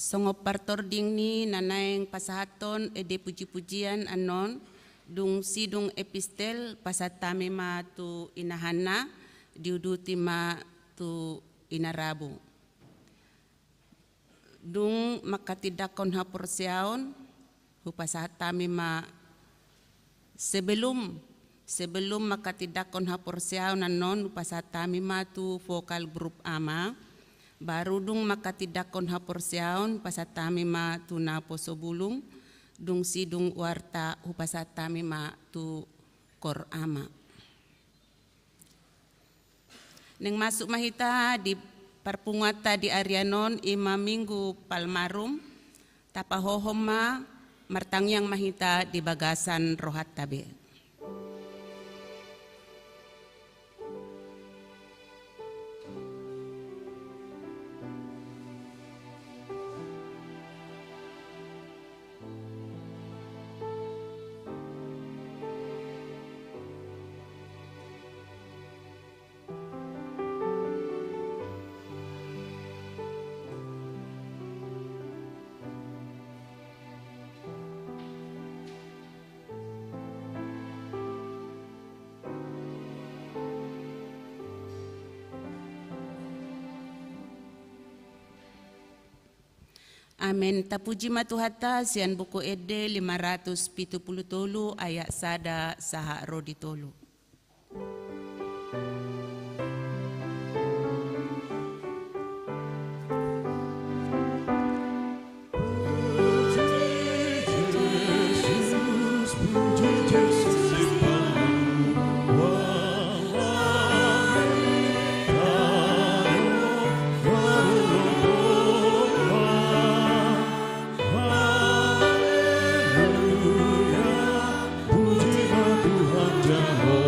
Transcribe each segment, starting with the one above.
songo partording ni nanaeng pasahaton ede puji-pujian anon dung sidung epistel pasatami ma tu inahana diuduti ma tu inarabu. Dung makatidakon hapursiaon hupasatami ma sebelum makatidakon hapursiaon anon hupasatami ma tu vokal grup ama. Baru dung makatidakon hapursiaon pasatami ma tu napo sobulung dung sidung warta hupasatami ma tu kor ama. Neng masuk mahita di parpungata di Arianon ima minggu palmarum tapahohom ma martangyang mahita di bagasan rohat tabe. Amen. Tapuji matuhata sian buku ede 570 ayat sada saha rodi tolu. Tuhan Jehovah.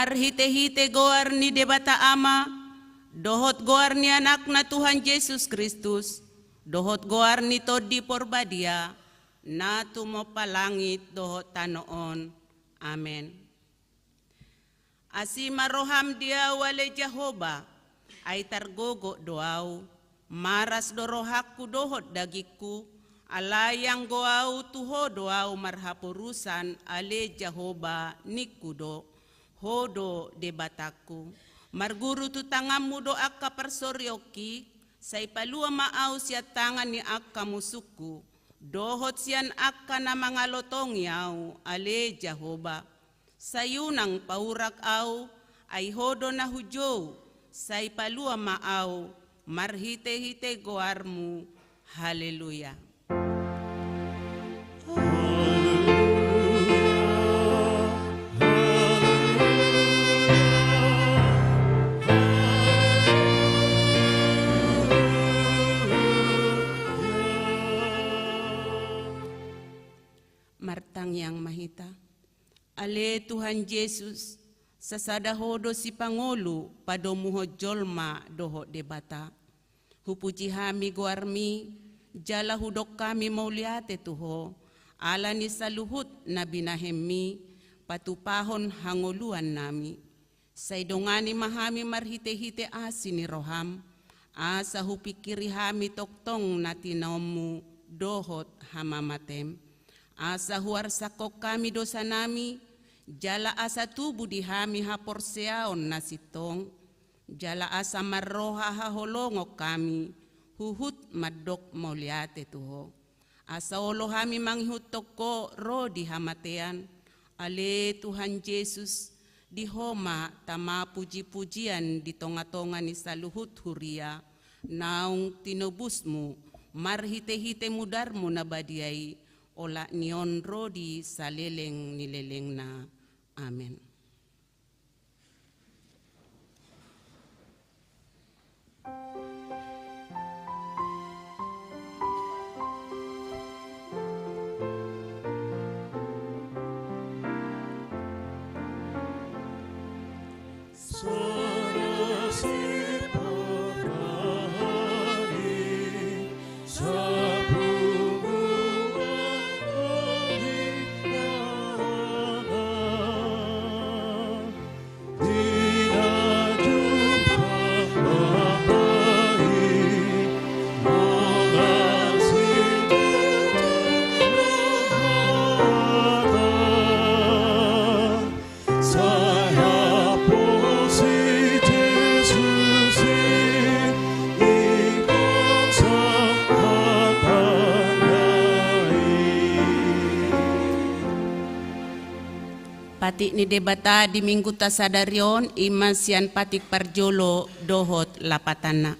marhite-hite goar ni debata ama, dohot goar ni anak na Tuhan Yesus Kristus, dohot goar ni todi porbadia, na tumopalangit dohot tanoon. Amen. Asima roham dia wale Jehovah, ay targogo doaw, maras dorohakku dohot dagiku, alayang goaw tuho doaw marhapurusan ale Jehovah nikudo, hodo debataku, marguru tu tangamu do akka persoryoki, say palua maaw siya tangan ni akka musuku, dohot siyan akka na mga lotong yaw ale Jehovah, sayunang paurak aw ay hodo na hujow, say palua maaw, marhite-hite goarmu. Haleluya. Martang yang mahita, ale Tuhan Yesus, sasada hodo si Pangulo padomuho jolma doho debata. Hupuji hami guarmi, jala hudok kami mauliate tuho, ala ni saluhut na binahemi, patupahon hanguluan nami. Saidongani mahami marhite-hite asini roham, asa hupikiri hami toktong na tinaomu dohot hamamatem. Asa huar sakok kami dosa nami, jala asa tubu di hami haporseaon na sitong, jala asa marroha haholongo kami, huhut madok mauliate tuho. Asa olo hami manghut toko ro di hamatean, ale Tuhan Yesus, di homa tama puji-pujian di tonga-tonga ni saluhut huria, naung tinobusmu, marhite-hite mudarmu na badiai, ola nion rodi saleleng nileleng na. Amen. Patik ni debata di minggu tasadarion imasian patik parjolo dohot lapatana.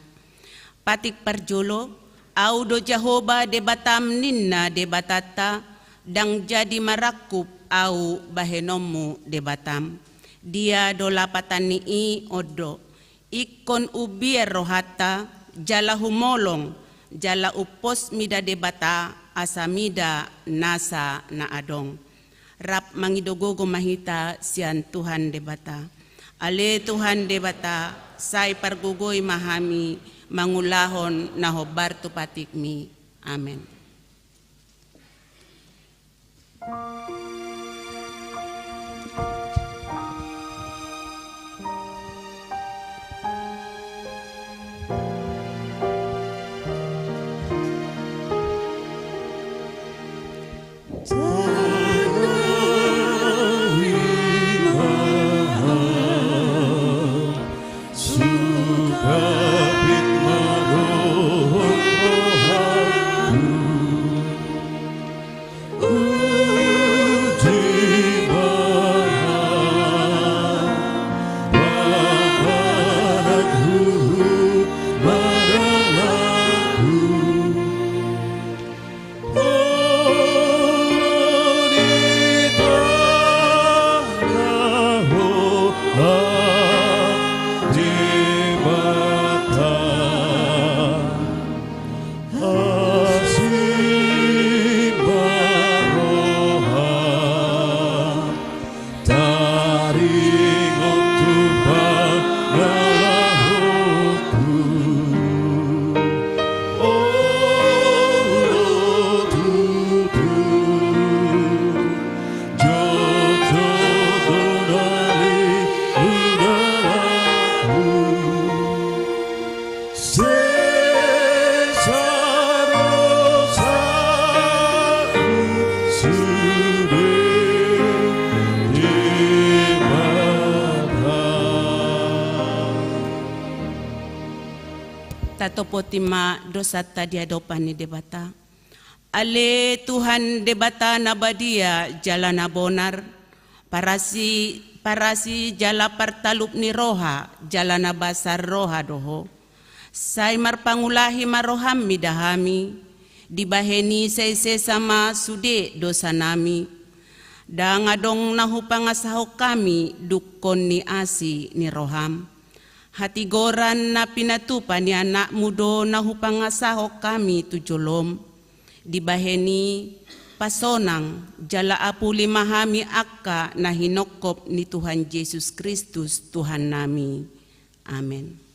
Patik parjolo au do Jehovah debatam ninna debatata dang jadi marakup au bahenomu debatam. Dia do lapatan ni odo ikon ubier rohata jala humolong jala upos mida debata asamida nasa na adong. Rap mangidogogo mahita sian Tuhan debata. Ale Tuhan debata, say pargugoy mahami, mangulahon na hobar tu patikmi. Amen. Tatopotima dosa tadi adopan ni debata. Ale Tuhan debata nabadia jalan abonar. Parasi jala partalup ni roha jalan abasar roha doho. Say marpangulahi maroham midahami. Dibaheni say sama sude dosa nami. Dan adong nahupangasahok kami dukon ni asi ni roham. Hatigoran na pinatupan ni anak mudo nahupangasahok kami tujolom. Dibaheni pasonang jala apuli mahami akka na hinokop ni Tuhan Yesus Kristus Tuhan nami. Amen.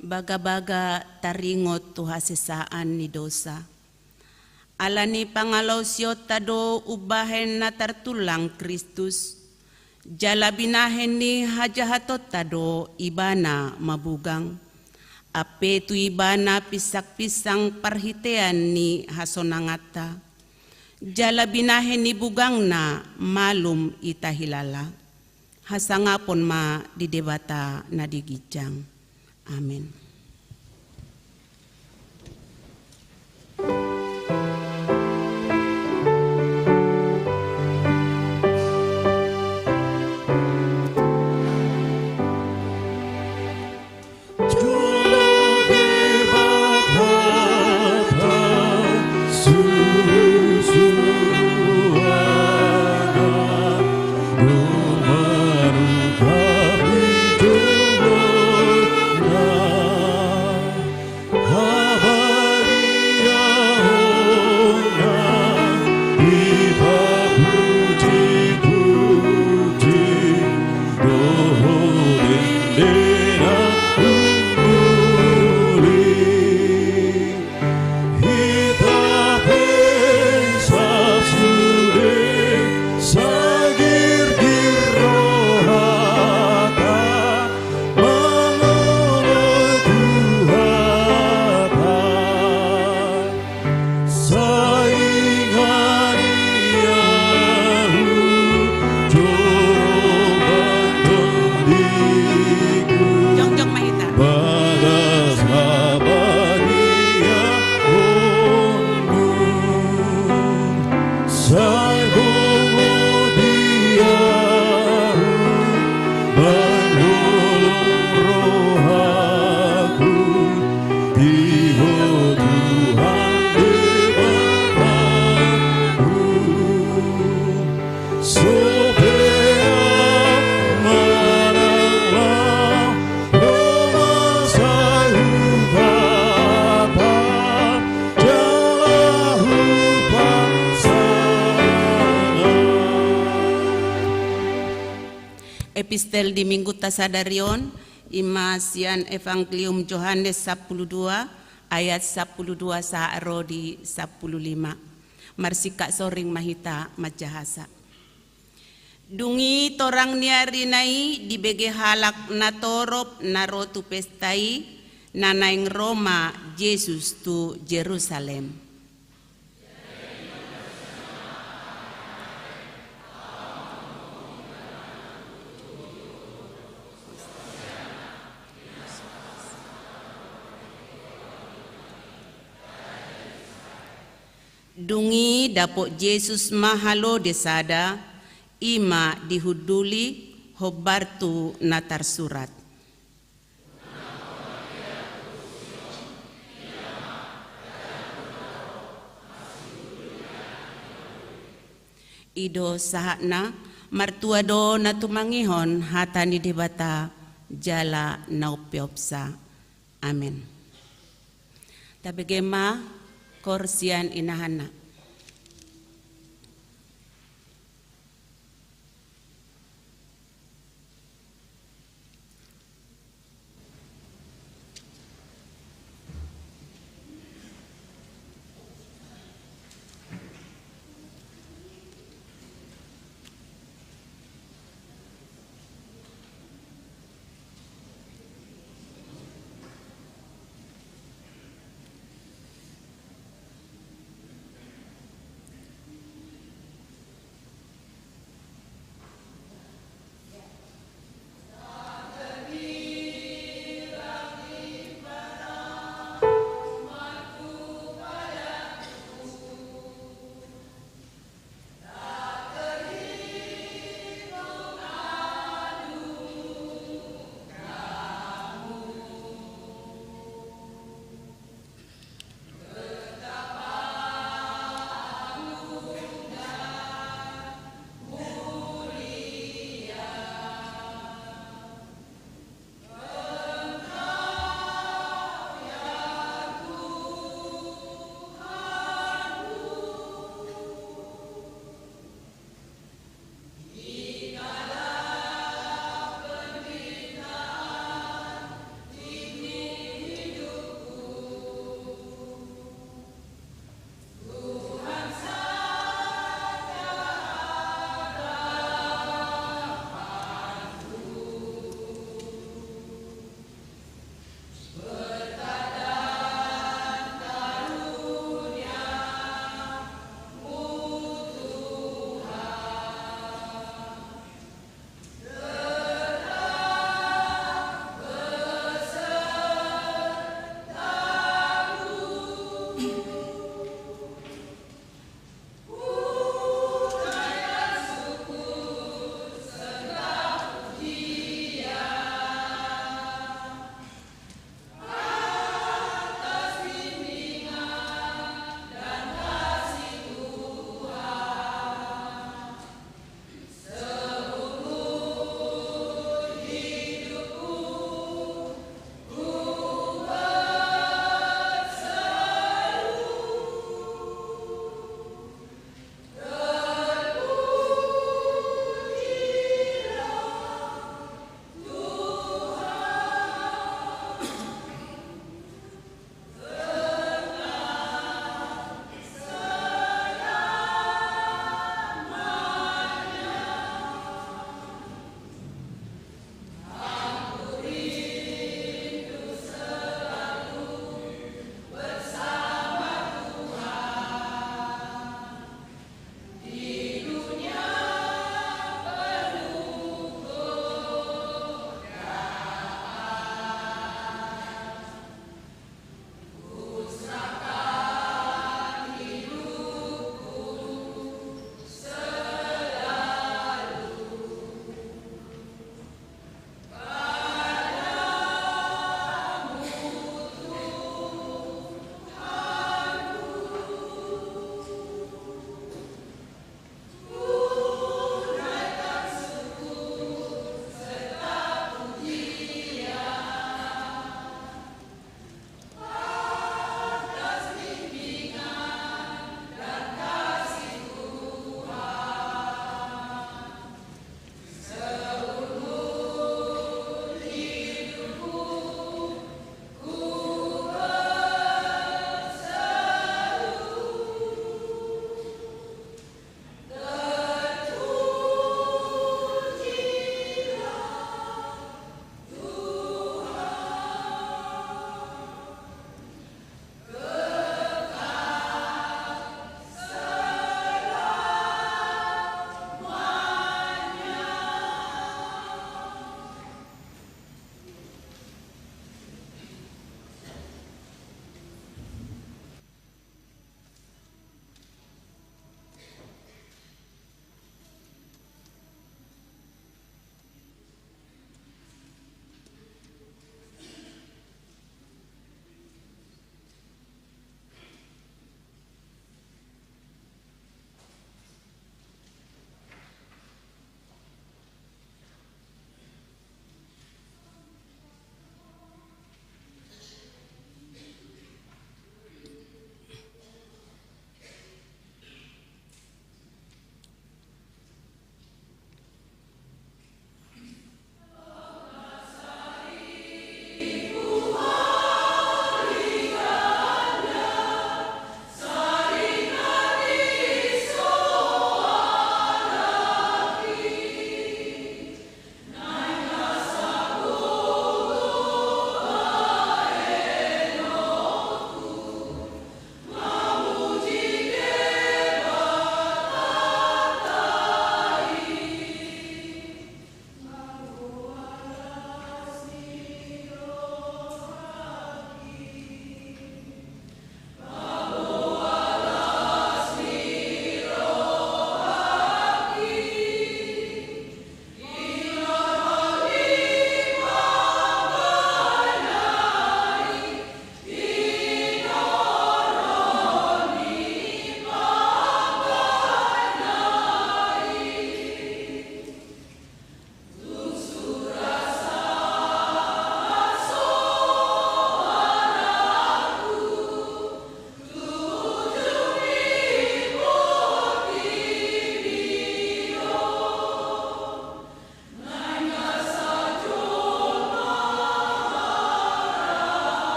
Baga-baga taringot tu hasisaan ni dosa. Alani pangalaw siyo tado ubahen na tartulang Kristus. Jala binahen ni hajahatot tado ibana mabugang. Ape tu ibana pisak-pisang parhitean ni hasonangata. Jala binahen ni bugang na malum itahilala. Hasangapon ma di debata na digijang. Amen. Epistel di Minggu Tasadarion, Imasian Evangelium Yohanes 12 ayat 12 saaro di 15. Marsika soring mahita majahasa. Dungi torang niarinai di bege halak na torop na rotu pestai nanaing Roma Yesus tu Jerusalem. Dungi dapok Yesus mahalo desada, ima dihuduli hobartu natar surat. Ido sahakna martua do na tumangihon hata ni dibata jala naupiopsa. Amin. Tabegema korsian inahana.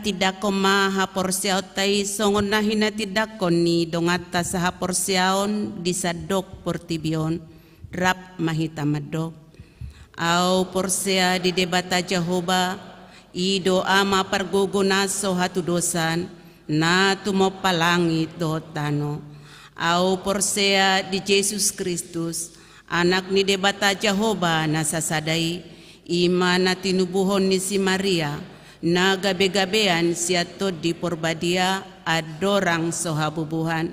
Tidak koma haporsiaw tay songon na hinatidakon ni dongata sa haporsiaon di sadok portibion rap mahitamadok. Aw porsea di debata Jehovah ido ama pargugunaso hatudosan na tumopalangit dohotano. Aw porsea di Jesus Kristus anak ni debata Jehovah na sasaday ima na tinubuhon ni si Maria na gabi-gabian siya to di porbadia adorang sohabubuhan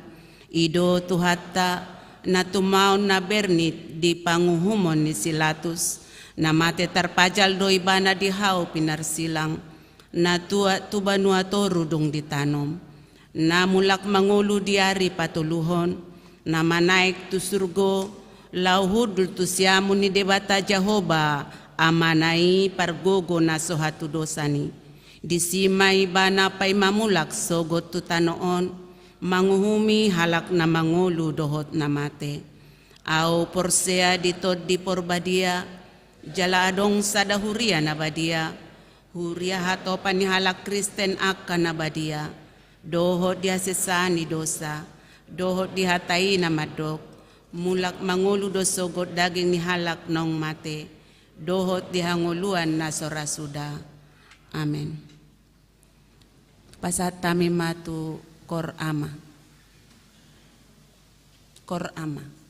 ido tuhata na tumaon na bernit di panguhumon ni Silatus na mate tarpajal do ibana di hao pinarsilang na tubanua to rudong ditanom na mulak mangulu diari patuluhon na manaik tu surgo lauhudul tu siamu ni debata Jehovah amanai pargogo na sohatu dosani disimai bana pay mamulak sogot tu tanoon manguhumi halak na mangulu dohot na mate au porsea ditod di porbadia jala adong sadahuria na badia huria hato panihalak Kristen akan na badia dohot dia sesani dosa dohot dihatai na madok mulak mangulu dosogot daging ni halak nong mate dohot dihanguluan na sorasuda. Amen. Pasat tami matu kor ama. Kor ama.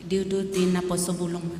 diuduti na po subulong ma.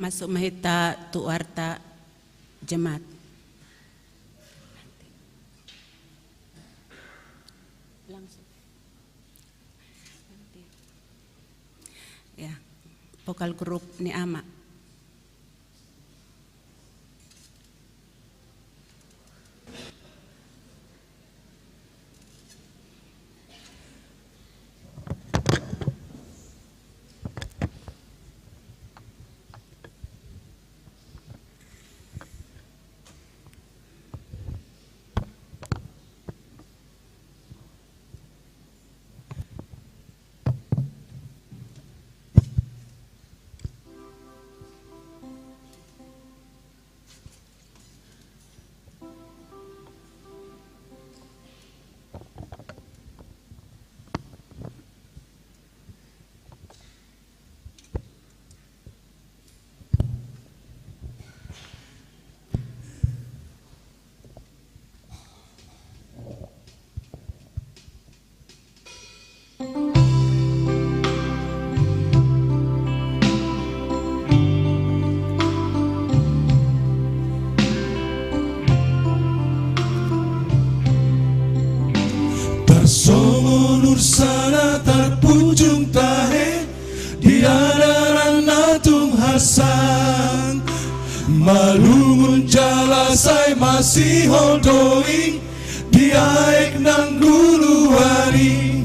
masuk mahita tu arta jemaat. Langsung. Ya, vokal grup ni Ama. Songonur sana terpunjung tahe di adaran natung hasan malungun jalasai masih hodoi di aek nang guluari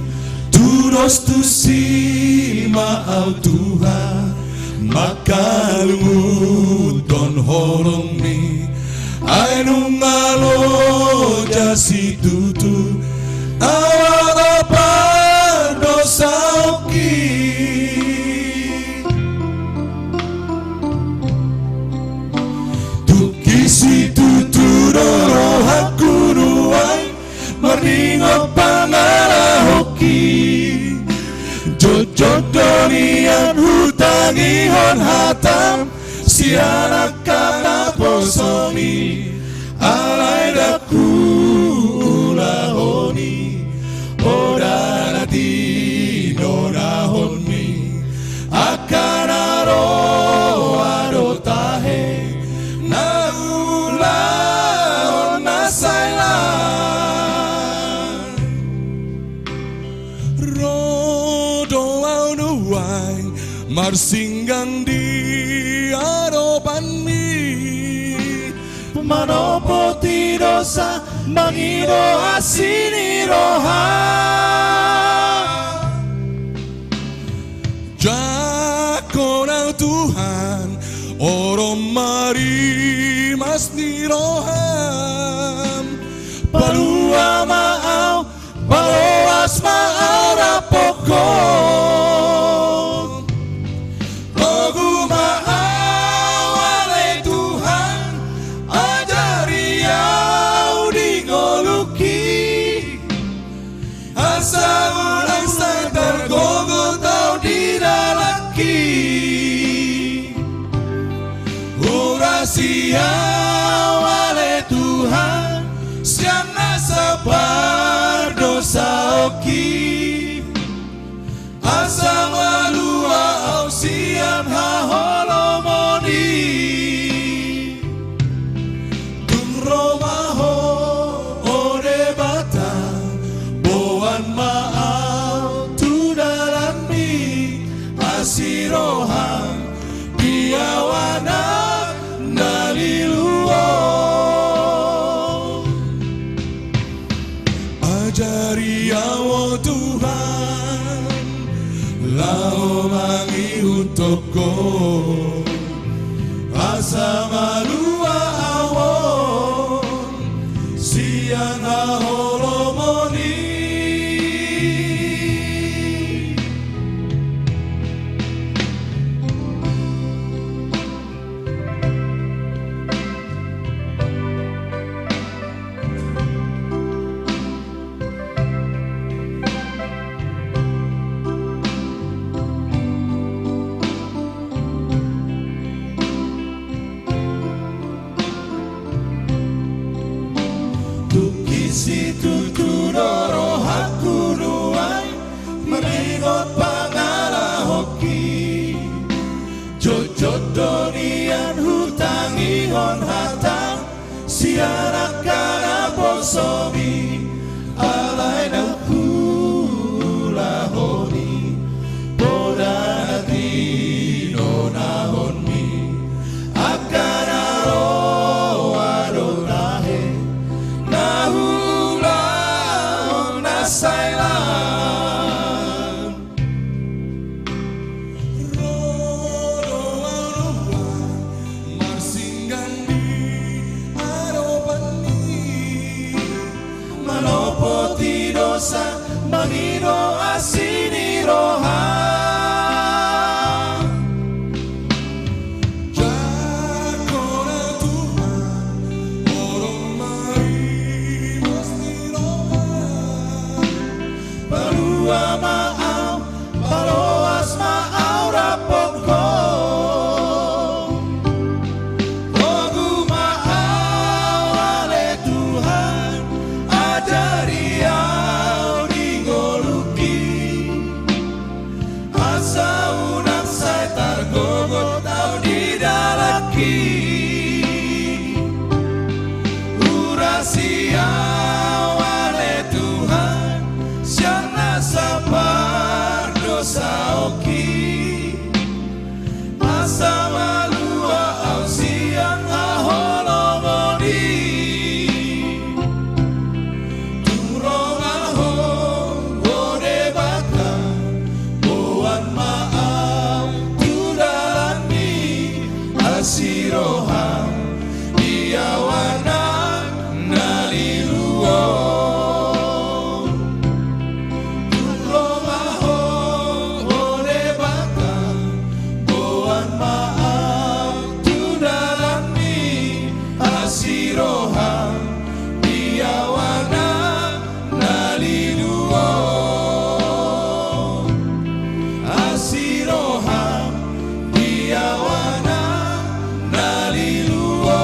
turos tu si maau Tuhan maka lumut don horong ni ainung alo jasi tutu awal apa dosa oki tukisi tutudoro hakuruai meringo pangara hoki jojodonian hutangi hon hatam si anak kata posoni alai daku ulahoni Ora di norahon mi akan aro tahe na ulahon nasailan rodo aunuai marsinggang di aropan mi manopo ti dosa mangido asini roha Jakonang Tuhan Oro mari mas ni roham Palua maau Baloas maau rapokong Logu maau ale Tuhan Ajari au dingoluki Asal ulang sang tergogo tau di dalaki Urasia wale Tuhan Siana sabar dosa oki Asal walua au sian haholomoni Romaho ore bata boan maau tu dalam mi asiroham biawana naliluo ajari awo Tuhan lao mangi untukku asa malua awon siang holomoni si Jodonian hutangi hon hatang siarak kana posomi alai na hula honi podati no nahon mi akana ro adonahe na hula na sailan dosa magino asini roha Jakona Tuhan orang mari mesti roha Parua maau paroas maau rapoko Ogu maau ale Tuhan ajari Saunang saya targogot tau di dalaki Urasia wale Tuhan Siana sabar dosa oki Asa malua au siang aholomoni Turong aho ode baka maaf tudalani asiroha diawana naliluo turomaho ode baka boan maaf tudalani asiroha diawana naliluo Asiroha diawana naliluo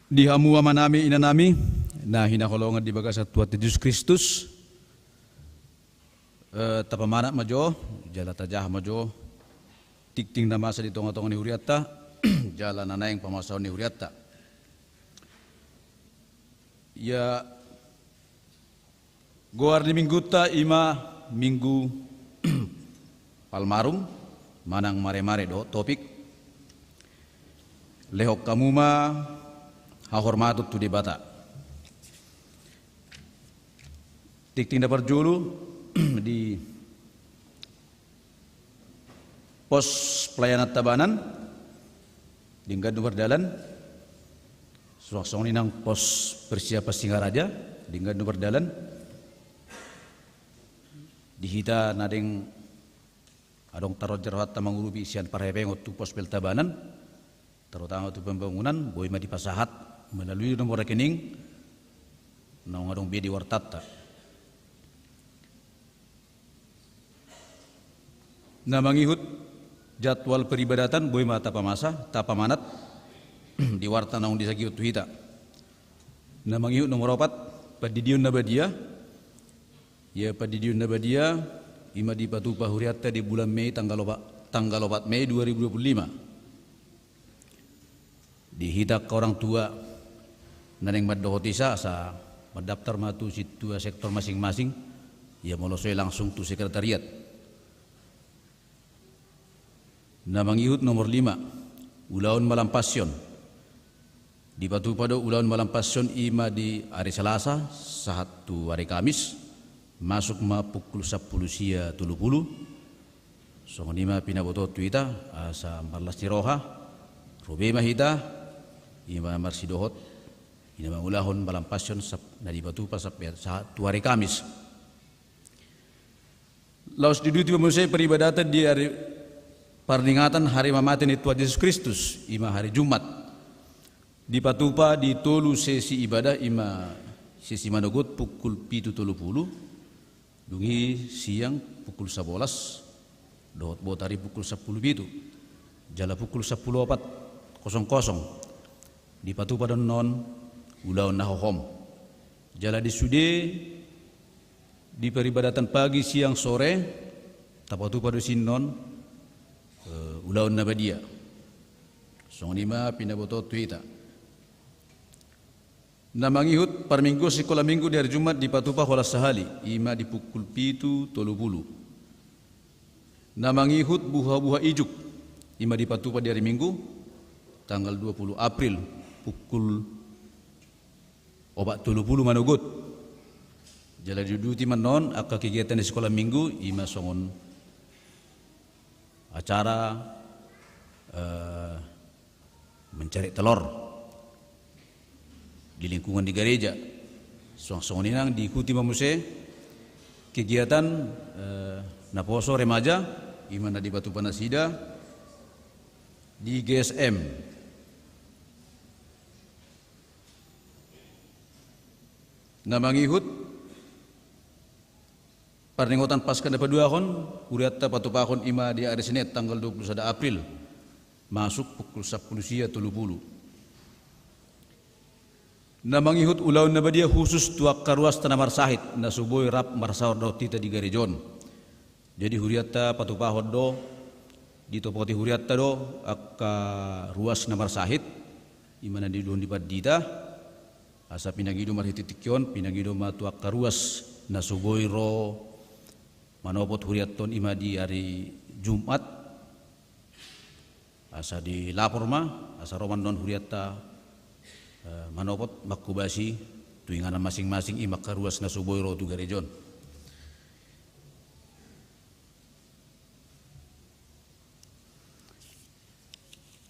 Di hamu amanami inanami na hinakolongan di baga sa Tuhan Yesus Kristus tapamana majo jala tajah majo tikting na masa di tonga-tonga ni huriata jala nanayang pamasaw ni huriata ya goar ni mingguta ima minggu palmarum manang mare-mare do topik lehok kamuma hahormatut tu di bata. Tikting dapat julu di pos pelayanan tabanan dingkat nomor dalan suaksong ninang pos persiapan Singaraja dingkat nomor dalan dihita nadeng adong tarot jerawat tamangurubi isian parhepeng tu pos peltabanan terutama untuk pembangunan boy madi pasahat melalui nomor rekening nang adong bedi wartata na mangihut jadwal peribadatan boy mata pamasa tapamanat di warta naung disagihut tuhita na mangihut nomor 4 padidiun nabadia ya padidiun nabadia ima di Batu Pahuriata di bulan Mei tanggal 4 Mei 2025 dihidak ke orang tua naneng maddohotisa asa mendaftar matu situ sektor masing-masing ya molosoi langsung tu sekretariat namang ihut nomor 5 ulaun malam passion di Batu Pado ulaun malam passion ima di hari Selasa saat tu hari Kamis masuk ma pukul 10 sia 30 songonima pinaboto tuita asa marlas tiroha robe mahita ima marsidohot ina mangulahon malam passion na di Batu Pa saat tu hari Kamis laos diduti manusia peribadatan di hari peringatan hari mamaten Tuhan Yesus Kristus ima hari Jumat Di Patupa di tolu sesi ibadah ima sesi manogot pukul 7.30, dungi siang pukul 11, dohot botari pukul 10.07, jala pukul 10.04.00. Di Patupa dan non ulaon nahohom. Jala di sude di peribadatan pagi siang sore tapatupa do sinnon ulaon nabadia. Sonima pinaboto tuita. Namangihut par minggu sekolah minggu di hari Jumat di Patupa hola sahali ima di pukul 7.30. Namangihut buha-buha ijuk ima di Patupa di hari Minggu tanggal 20 April pukul 4.30 manogot. Jala duduti manon aka kegiatan di sekolah minggu ima songon acara mencari telur di lingkungan di gereja. Songon inang diikuti mamuse kegiatan naposo remaja imana di Batu Panasida di GSM. Namangihut parningotan pasca dapat 2 hon uriatta patupakon ima di hari Senin tanggal 21 April masuk pukul 10.30. Namangihut ulaun nabadia khusus tuak karuas tanah marsahit na suboy rap marsahor do tita di garejon. Jadi huriatta patupahod do ditopoti huriatta do akka ruas na marsahit imana di don dipat dita asa pinagido marhititikyon pinagido matuak karuas na suboy ro manopot huriatton ima di hari Jumat asa di lapor ma asa roman non huriatta manopot makubasi tuinganan masing-masing imak karuas na suboy ro tu garejon.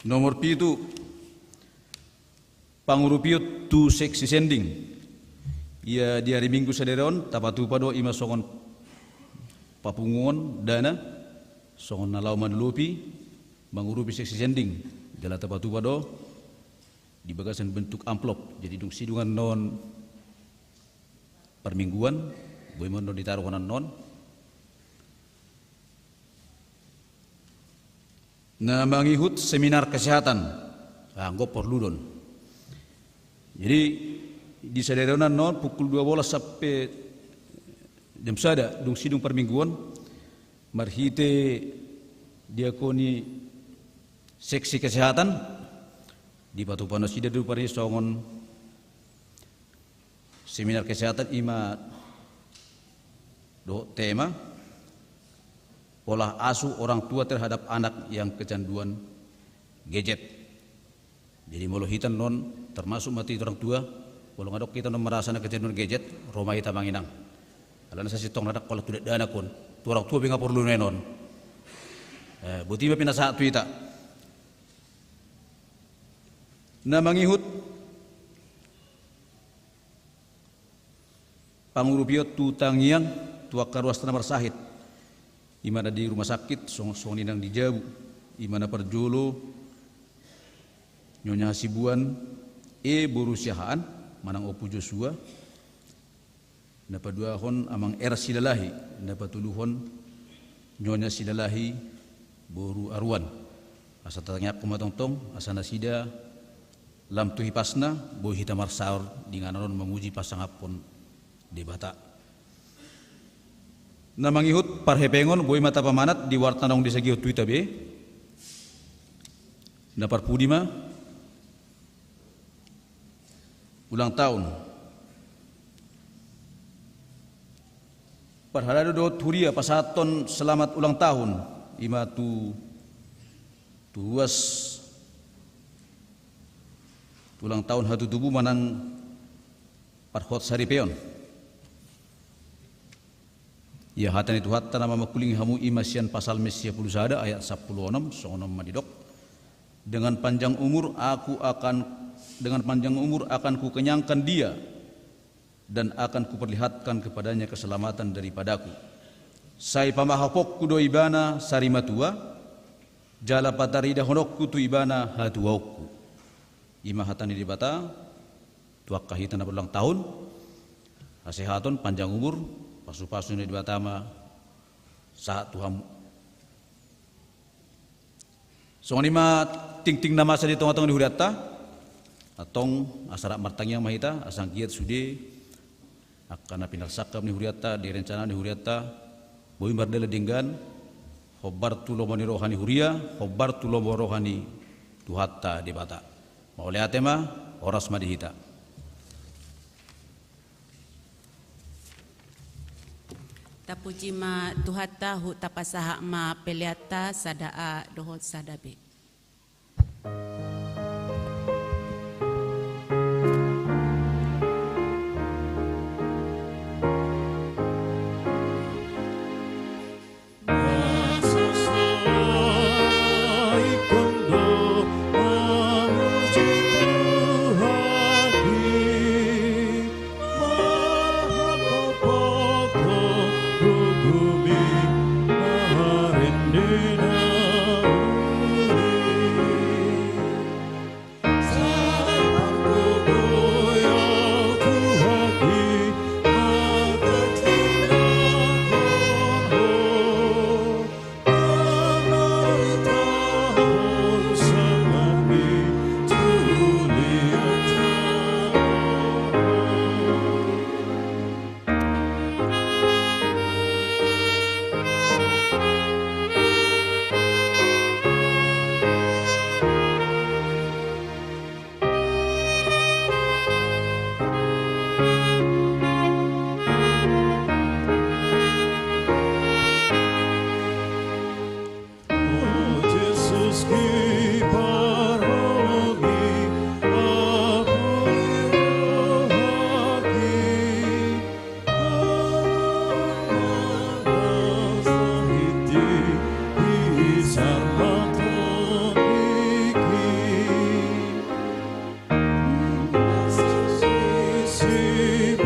Nomor 7 pangurupiot tu seksi sending ia di hari Minggu saderon tapatupa do ima songon papungon dana songon nalau madlupi mangurupi seksi sending jala tapatupa do di bagasan bentuk amplop jadi dung sidungan non permingguan boy mon ditaruh kanan non na mangihut seminar kesehatan anggo perludon. Jadi di saderonan non pukul 12 sampai jam sada dung sidung permingguan marhite diakoni seksi kesehatan di Batu Panasida dulu pada songon seminar kesehatan ima do tema pola asuh orang tua terhadap anak yang kecanduan gadget. Jadi molohitan non termasuk mati orang tua kalau ngadok kita non merasa nak kecanduan gadget rumah kita manginang. Alana saya sitong nadak kalau tidak dana kon tu orang tua binga perlu nenon. Buti pindah saat tu ita. Namangihut pangurupiot tu tangiang tuak karuas tanah marsahit imana di rumah sakit song ninang di Jabu imana perjolo nyonya Hasibuan borusiahaan manang opu Joshua dapat 2 hon amang silalahi dapat 7 hon nyonya silalahi boru Arwan asa tatangyak kumatongtong asa nasida lam tuhi pasna boy hita marsaur dinganaron menguji pasangapon di bata. Namangihut parhepengon boy mata pamanat di wartanong di sagihut tuita be napar pudima ulang tahun parhalado do turia pasaton selamat ulang tahun ima tu tuas ulang tahun hatu tubuh manang parhot saripeon ya hatan itu hatta nama makuling hamu imasian pasal Mesia Pulusada ayat 16 songonom madidok dengan panjang umur akan ku kenyangkan dia dan akan kuperlihatkan kepadanya keselamatan daripadaku. Sai pamahapok kudo ibana sarimatua jala patarida honokku tu ibana hatuauku. imahatan di bata tuak kahitan berulang tahun asehaton panjang umur pasu-pasu di bata ma saat Tuhan so lima ting-ting nama sa di tong-tong di huriata atong asara martangnya mahita asang kiat sude akan pinarsakam ni huriata di rencana ni huriata boy mardela dinggan hobar tu lomo ni rohani huria hobar tu lomo rohani tuhatta di bata maule atema oras madihita tapuji ma tuhatta hu tapasaha ma peliata sadaa dohot sadabe. Si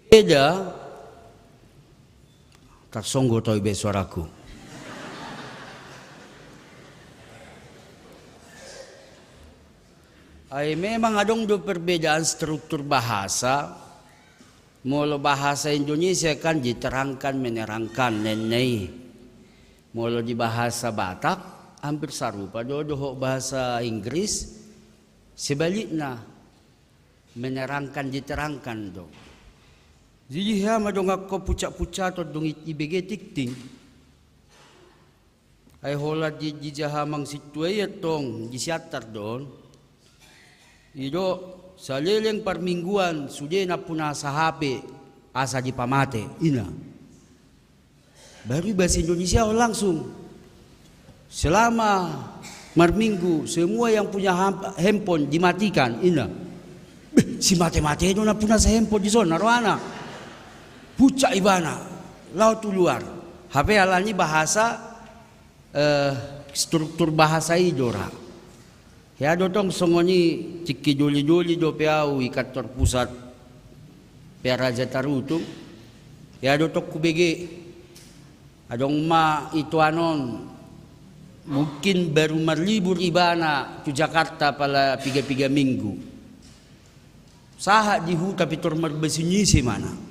Beda, tersonggo toy be suaraku. Ay memang adong do perbedaan struktur bahasa. Mula bahasa Indonesia kan diterangkan menerangkan nenei. Mula di bahasa Batak hampir sarupa do bahasa Inggris sebaliknya menerangkan diterangkan do. Jadi madong ako pucat-pucat o dong ibigay tikting. Ay hola di jahamang situay tong disiatar doon. Ido sa leleng parmingguan sudah na puna sa HP asa di pamate ina. Baru bahasa Indonesia langsung. Selama marminggu semua yang punya handphone dimatikan ina. Si mate-mate itu na puna sa handphone di zona roana. Pucak ibana laut luar. HP alani bahasa struktur bahasa idora. Ya dotong songoni ciki duli-duli do piau kantor pusat Raja Tarutung. Ya dotok kubege adong ma itu anon mungkin baru marlibur ibana ke Jakarta pala 3 minggu. Saha di huta pitor marbesinisi mana.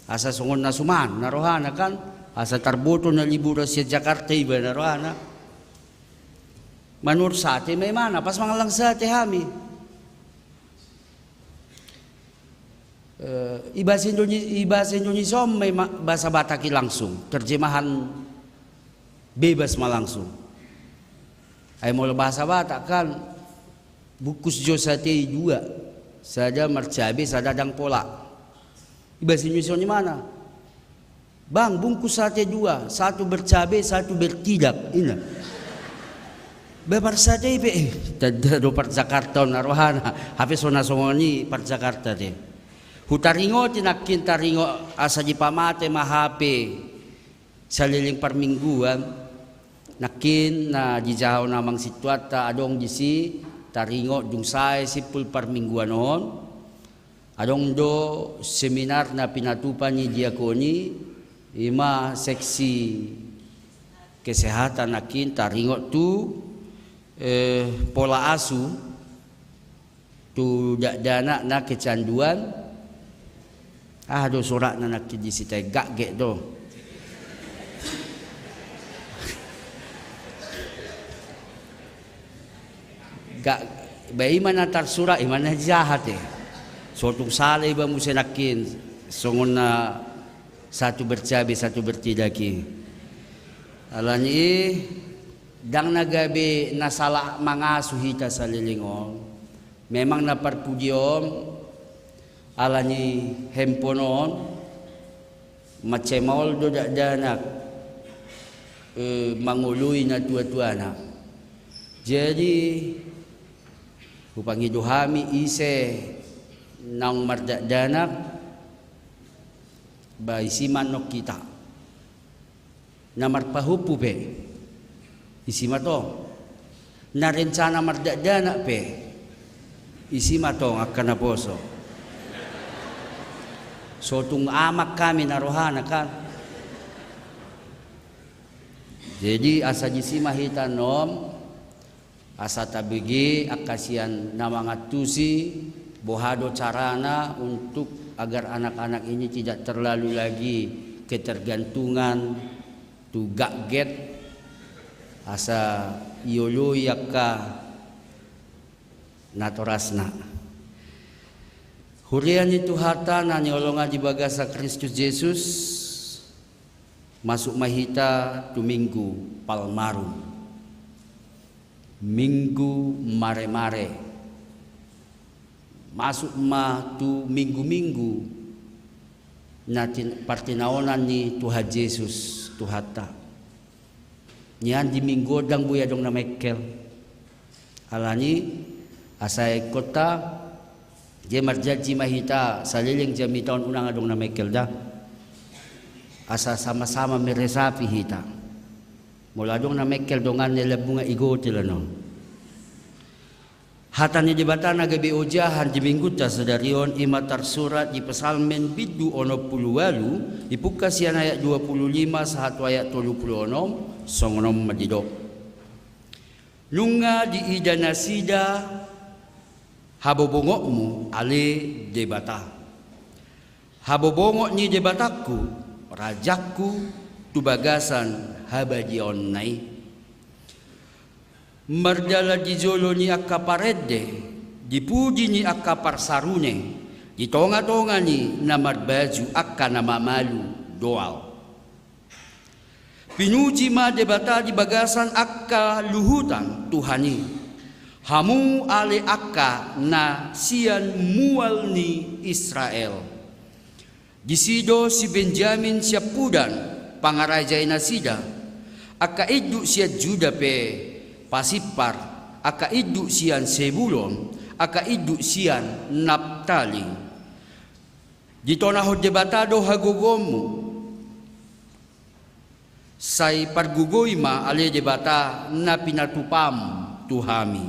Asa songon nasuman narohana kan asa tarboto na libur sa Jakarta iba narohana. Manur sate may mana pas mangalang sate hami. Ibahasa Indonesia may bahasa Bataki langsung, terjemahan bebas malangsung. Ay mula bahasa Batak kan bukus jo sate juga, sada marcabe, sada dang pola. Ibahasa Indonesia ni mana? Bang, bungkus sate 2, satu bercabe, satu bertidak. Ina. Bebar saja ibe do par Jakarta narohana hape sona songoni par Jakarta de hutaringo tinakin taringo asa di pamate mahape saliling parmingguan nakin na di jahaw namang situata adong di si taringo dung sae sipul parmingguan on adong do seminar na pinatupan ni diakoni ima seksi kesehatan nakin taringo tu pola asu tu dana na kecanduan do surat na nak di sitai gak ge do gak bayi mana tar surat imana jahat sotung sale ba musenakin songon na satu bercabe satu bertidaki alani dang nagabi nasala mga suhita sa lilingong memang naparpudiom ala ni hemponon macemol do danak manguluy na tua-tuana jadi upang iduhami ise nang mardadanak ba isiman no kita na marpahupu pe isima to narencana mardadana pe isima to akan na poso so tung amak kami narohana kan jadi asa jisima hitanom asa tabigi akasian namangatusi bohado carana untuk agar anak-anak ini tidak terlalu lagi ketergantungan tu gaget asa iolo yakka natorasna hurian itu hata na niolonga di bagasa Kristus Yesus masuk mahita tu minggu palmarum minggu mare-mare masuk ma tu minggu-minggu natin partinaonan ni Tuhan Yesus tuhata nian di minggu dang buya dong na Michael alani asay kota je marjaji mahita saliling jami tahun unang adong na Michael da asa sama-sama meresapi hita mula dong na Michael dongan nila bunga igo tila no Hatanya jebatan aga beojahan di minggu ta sedarion ima tersurat di pesalmen bidu ono puluwalu ipuka sian ayat 25 sahatu ayat 36 songonom madidok. Nunga di idana sida habobongokmu ale debata. Habobongok ni debataku rajaku tubagasan habajion nai. Mardala di jolo ni akaparede, dipuji ni akaparsarune, di tonga-tonga ni namar baju akka nama malu doal. Pinuji ma debata di bagasan akka luhutan Tuhani. Hamu ale akka na sian mual ni Israel. Di sido si Benjamin siapudan pangarajay na sida, akka idu siya Juda pe Pasipar, aka idu sian Sebulon, aka idu sian Naptali. Dito na ho debatado hagugomu. Say pargugoy ma ale debata na pinatupam tuhami.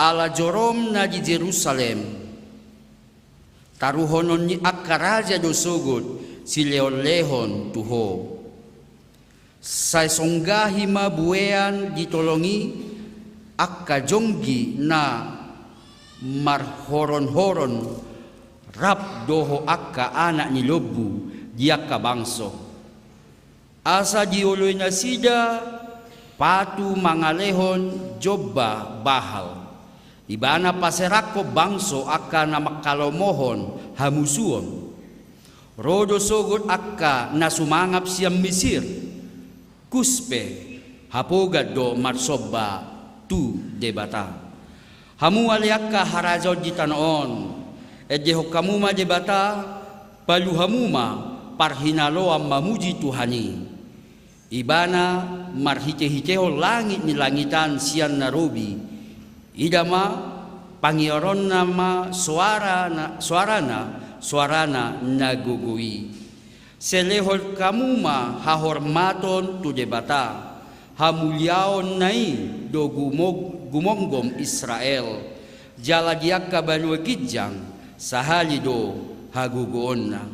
Ala jorom na di Jerusalem. Taruhonon ni akaraja do sugod si leon-lehon tuho. Sa songgahi mabuean ditolongi akka jonggi na marhoron-horon rap doho akka anak ni lobu diaka bangso. Asa diuloy na sida patu mangalehon jobba bahal. Ibana paserako bangso akka na makalomohon hamusuon. Rodo sogot akka na sumangap siyang Misir. Kuspe hapogad do marsoba tu debata. Hamu aliaka harajaw di tanoon. Edeho kamuma debata palu hamuma parhinalo ang mamuji Tuhani. Ibana marhite-hiteho langit ni langitan siyan narobi. Idama pangioron nama suarana nagugui. Selehol kamuma hahormaton tu debata hamulyaon nai do gumonggom Israel jala diaka banua kijang sahali do hagugoon na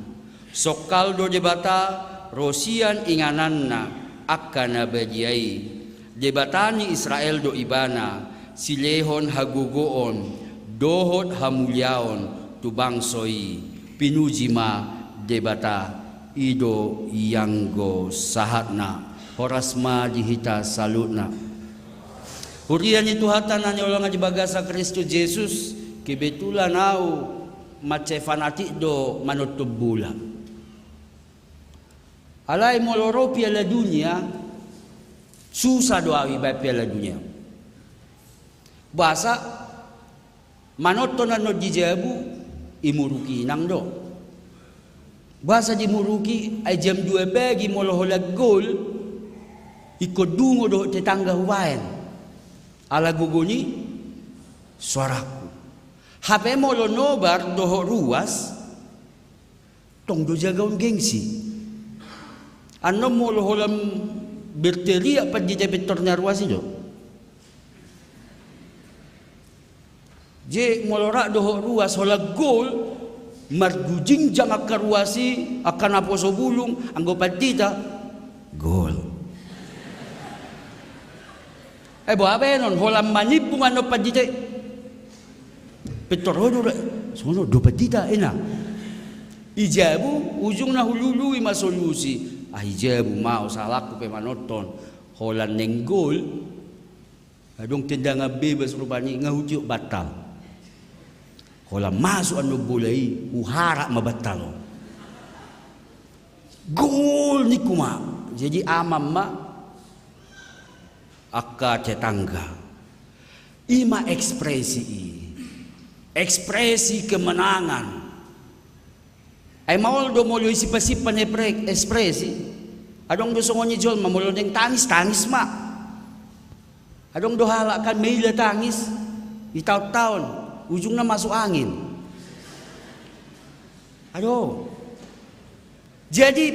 sokal do debata rosian ingananna akka nabadiyai debatani Israel do ibana silehon hagugoon dohot hamulyaon tu bangsoi pinujima debata ido yanggo sahatna horasma dihita salutna hurian itu hatana nyolong di bagasa Kristus Yesus kebetulan au mace fanatik do manut bulan alai moloro piala dunia susah doawi ba piala dunia bahasa manotonan no dijabu imuruki nang do bahasa di muruki ay jam 2 pagi moloholag gol ikodungo do tetangga huwain ala guguni suaraku hape molo nobar doho ruas tong do jagaon gengsi ano moloholam berteria pag di debetornya ruas itu je molora doho ruas holag gol margujing jang akaruasi akan aposo bulung anggo patita gol boabe non holam manipung ano patita petorodo sono do patita ena ijabu ujung na hulului masolusi ijabu mau salahku pe manoton holan neng gol adong tendanga bebas rupani ngahujuk batal. Kalau masuk anu bulai, uhara mabatalo. Gol ni kuma. Jadi amam ma akka tetangga. Ima ekspresi kemenangan. Ay maul do molo isip-isipan ekspresi. Adong do songonyi jol mamolo deng tangis ma. Adong do halakan meila tangis. Itaw-taon. Ujungnya masuk angin. Aduh. Jadi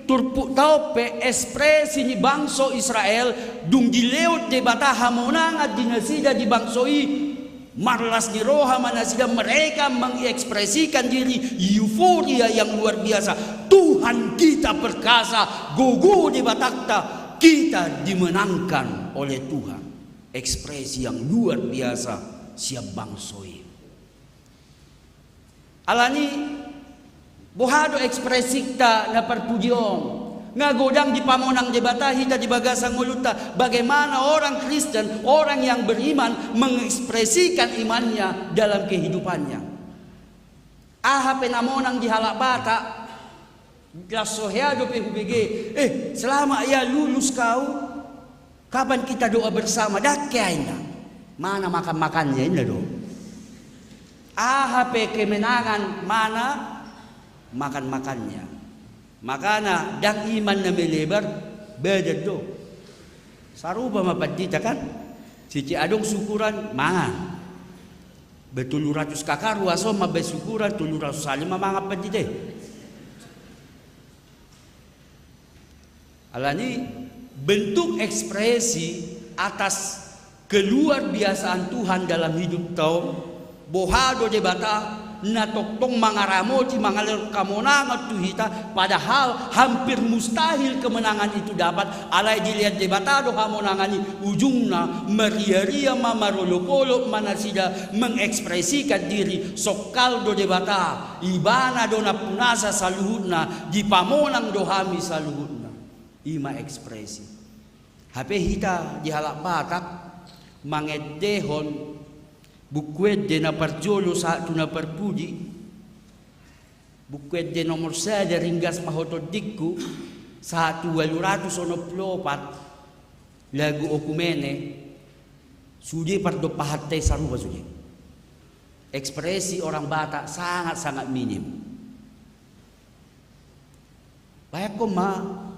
turpu tau pe ekspresi ni bangsa Israel dung dileut de bata hamonangat dinasida di bangsoi marlas ni roha manasida mereka mengekspresikan diri euforia yang luar biasa. Tuhan kita perkasa, gogo di batakta, kita dimenangkan oleh Tuhan. Ekspresi yang luar biasa siap bangsoi. Alani bohado ekspresi ta na perpujian ngagodang di pamonang debata hita di bagasang muluta. Bagaimana orang Kristen, orang yang beriman mengekspresikan imannya dalam kehidupannya. Aha penamonang di halak bata lasoheado PUBG. Selama ia lulus kau, kapan kita doa bersama? Dakyaina. Mana makan-makannya ini do. Aha pe kemenangan mana makan-makannya. Makana dang iman na melebar beda do. Sarupa mapadita kan? Cici adong syukuran mangan. Betul 100 kakak ruaso mabe syukuran 700 mamanga padita. Alani bentuk ekspresi atas keluar biasaan Tuhan dalam hidup tau bohado de bata na toktong mangaramo ti mangalir kamonangan tuhita, padahal hampir mustahil kemenangan itu dapat. Alay dilihat debatado hamonangan ni ujungna meria-ria mamarolokolo manasida mengekspresikan diri sokaldo debata ibana do na punasa saluhutna di pamonang dohami saluhutna ima ekspresi hape hita di halak batak mangedehon bukwet de na parjolo sa atu na parpuji bukwet de nomor sada ringgas mahotodikku sa atu 894 lagu okumene sudi pardo pahatte saruba sudi. Ekspresi orang Batak sangat-sangat minim. Bayak ko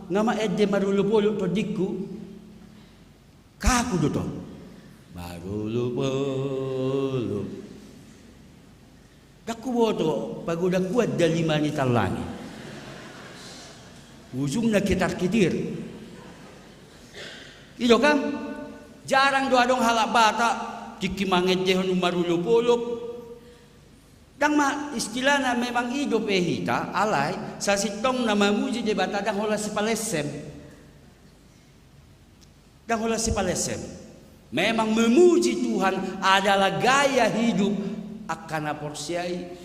ngama edde marulupolo to dikku kaku do to marulupolo daku boto pagoda kuat dalima ni talangi ujung na kitar-kitir ido kan jarang do adong halak Batak dikimanget dehon marulupolo dang ma istilahna memang hidup hita alay sa sitong na mamuji de bata dang hola si palesem memang memuji Tuhan adalah gaya hidup akan porsiai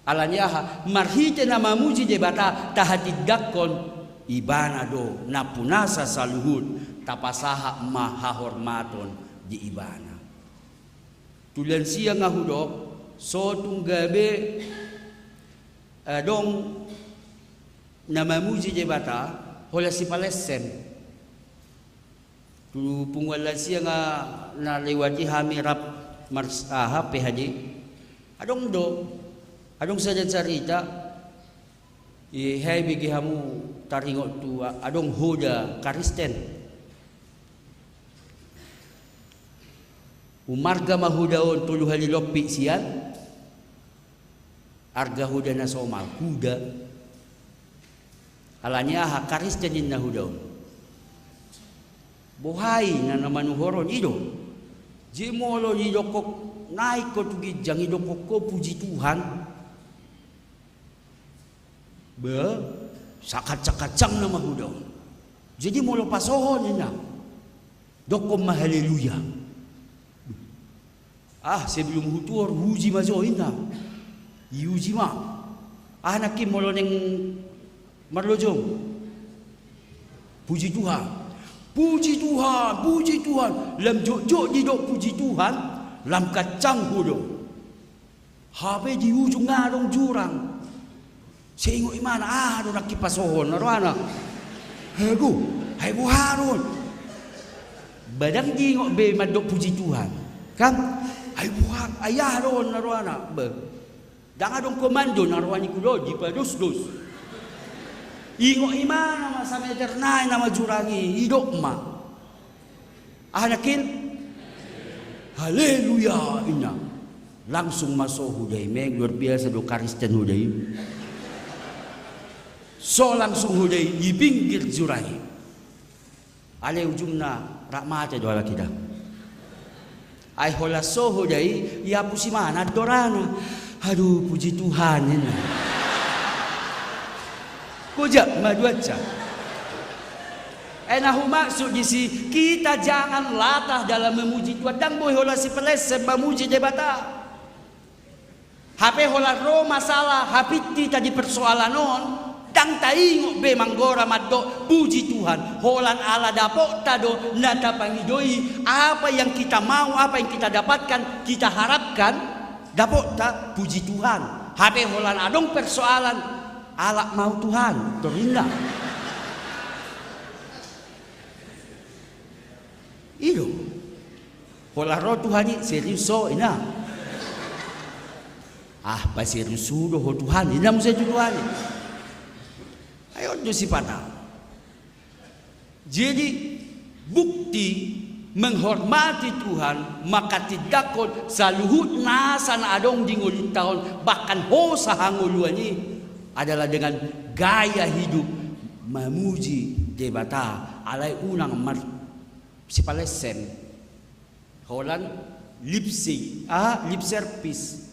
alanya marhite na mamuji de bata tahadidakon ibana do napunasa saluhud tapasaha mahahormaton di ibana tulen siang ngahudok so tunggabe dong namamuji je bata hola si palesem tu pungwala siya nga na lewati hamirap marsaha haji adong do adong saja cerita hai bigi hamu taringot tu adong hoda karisten umarga mahudaon tuluh halilopi sian arga huda na somal kuda alanya ha karistenin na hudaon buhay na namanuhoron ido jimolo idokok naik ko tugi jang idokok ko puji Tuhan be sakat-sakacang na mahudaon jadi molo pasohon ina dokom mahaleluya. Sebelum hutur huji mazoina yuji ma anakim moloneng marlojong puji Tuhan lam jok di dok puji Tuhan lam kacang hudo habe di ujung ngarong jurang seingo imana do nakipasohon narwana hego haron badang di ngok be madok puji Tuhan kan ay buhak ayah ron narwana be dang adong komando narwani kudo di padus-dus ingo imana masa meter nai nama jurangi idok ma anakin haleluya ina langsung masuk hudai meg luar biasa do Kristen hudai So langsung hudai di pinggir jurai. Ale ujungna rahmat doa kita. Ai hola so hudai ya pusi mana dorana. Aduh puji Tuhan ini. Kujak maduaca. Enahu maksud di si kita jangan latah dalam memuji Tuhan. Dan boleh hola si pelesem memuji debata. HP hola ro masalah, HP tadi persoalan non. Dang taingok be manggora maddo puji Tuhan. Holan ala dapok tado nata pangidoi apa yang kita mau, apa yang kita dapatkan, kita harapkan dapok ta puji Tuhan. HP holan adong persoalan ala mau Tuhan, terindah. Iyo. Hola ro Tuhan serius so ina. Pa serius sudah ho Tuhan, ina mo sa Tuhan. Ayo do si patah. Jadi bukti menghormati Tuhan maka tidak kon saluhut nasa na adong dingul tahun bahkan ho sa hanguluani adalah dengan gaya hidup memuji debata alai unang si palesen holan lip service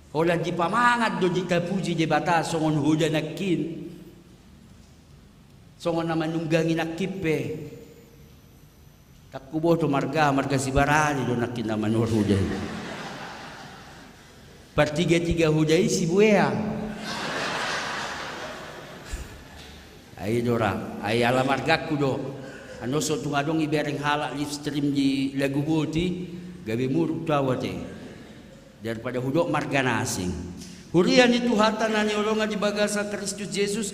holan di pamangat do di kapuji debata songon huda nakin songon naman nunggangi nakipe takubo to marga si barani do nakin naman huda partiga huda si buea ay dora ay ala margaku do ano so tungadong ibereng halak live stream di lagu boti gabi muruk tawate daripada hudok marga nasing hurian itu hatanan olongan di bagasa Kristus Yesus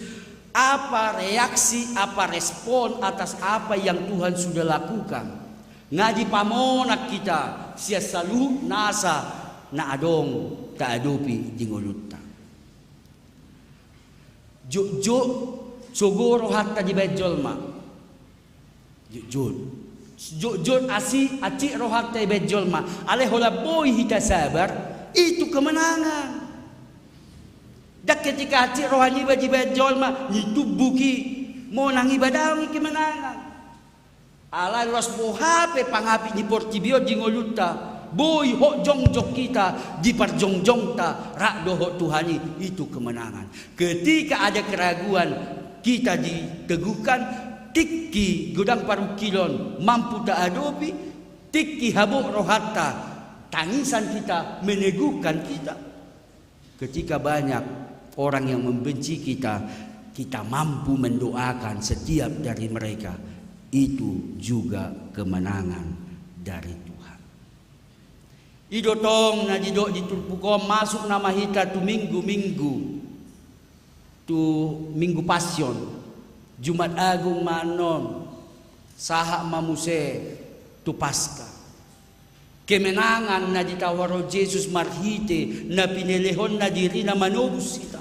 apa reaksi apa respon atas apa yang Tuhan sudah lakukan ngaji pamonak kita sia salu nasa na adong taadopi dingolutta jo sogoro hatta di bejolma jujur asi aci rohat tay bejolma ale hola boy hita sabar itu kemenangan dak ketika aci rohani baji bejolma itu buki mau nang ibadawi kemenangan ala ros bohape pangapi ni portibio dingoluta boy ho jongjok kita di parjongjongta rak doho Tuhani itu kemenangan ketika ada keraguan kita diteguhkan tikki gudang paru kilon mampu tak adopi tikki habuk rohatta tangisan kita meneguhkan kita ketika banyak orang yang membenci kita mampu mendoakan setiap dari mereka itu juga kemenangan dari Tuhan idotong na didok ditulpukom masuk nama hita tu minggu pasyon Jumat Agung manon saha mamuse tu Paskah kemenangan na ditawaro Jesus marhite na pinelehon na diri na manobus kita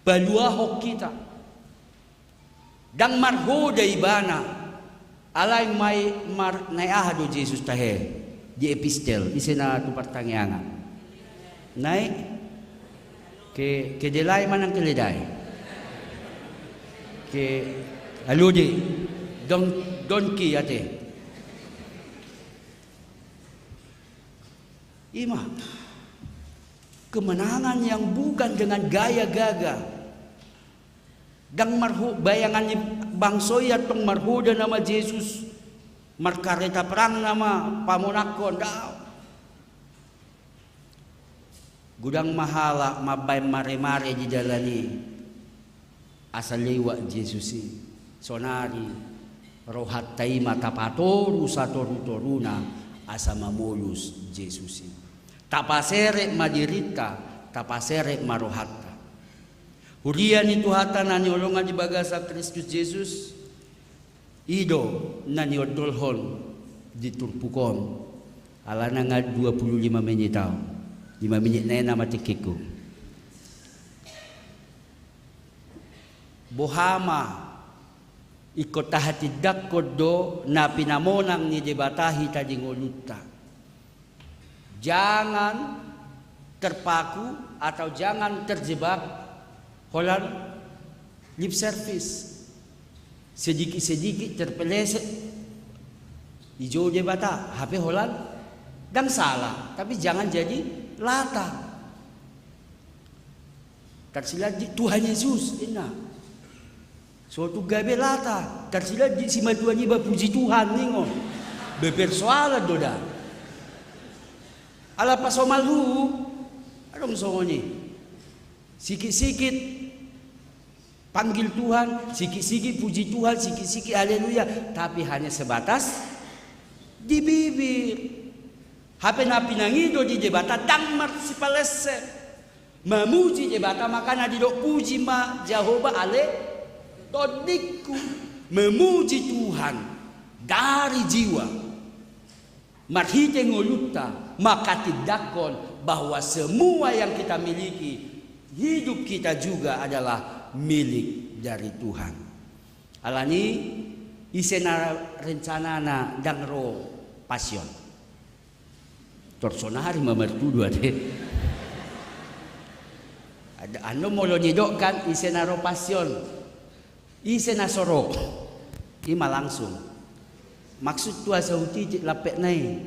baluahok kita dang marhoda ibana alay may naiahado Jesus tahe di epistel isena tu pertanyaan naik ke delay man ang keleday ke aludi donki ate ima kemenangan yang bukan dengan gaya gagah dang marhu bayangan bangsoy atong marhuda nama Jesus markareta perang nama pamonakon daw gudang mahala mabay mare-mare di dalani asal lewat Jesusi sonari rohat taima tapatoru satoru toruna asa mamulus Jesusi tapasere madirita tapasere marohatta hurian itu hata nani olongan di bagasa Kristus Yesus ido nani odolhon diturpukon alana nga 25 menit tau 5 menit na matikiku bohama ikot tahatidak kodo na pinamonang ni debatahi tadi ngoluta jangan terpaku atau jangan terjebak Holan lip service. Sedikit-sedikit terpeleset. Ijo je bata, HP holan dan salah, tapi jangan jadi lata. Tersilat di Tuhan Yesus, enak. Suatu gabe lata, tersilat di si Tuhan iba puji Tuhan ningon. Bepersoalan doda. Ala pasomalu, adong songoni. Sikit-sikit panggil Tuhan, sikit-sikit puji Tuhan, sikit-sikit haleluya, tapi hanya sebatas di bibir. HP napi nangido di jebata dang marsi palese. Memuji jebata makana di dok puji ma Jehovah ale todiku. Memuji Tuhan dari jiwa. Marhite ngoluta maka tidakon bahwa semua yang kita miliki, hidup kita juga adalah milik dari Tuhan. Alani isena rencana na dangro passion. Torsona hari mamertudu ade. Ada ano molo nyidokkan isena ro passion. Isena sorok. Ima langsung. Maksud tua sauti lapek nai.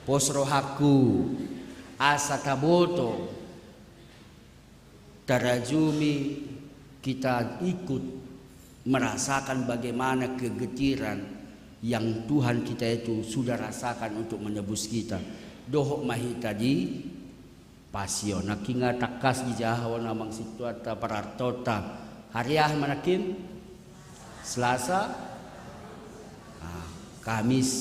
Posrohaku asa taboto tarajumi kita ikut merasakan bagaimana kegetiran yang Tuhan kita itu sudah rasakan untuk menebus kita. Dohok mahi tadi pasio nakinga takas di jahawan namang situata parartota hariah manakin Selasa, Kamis,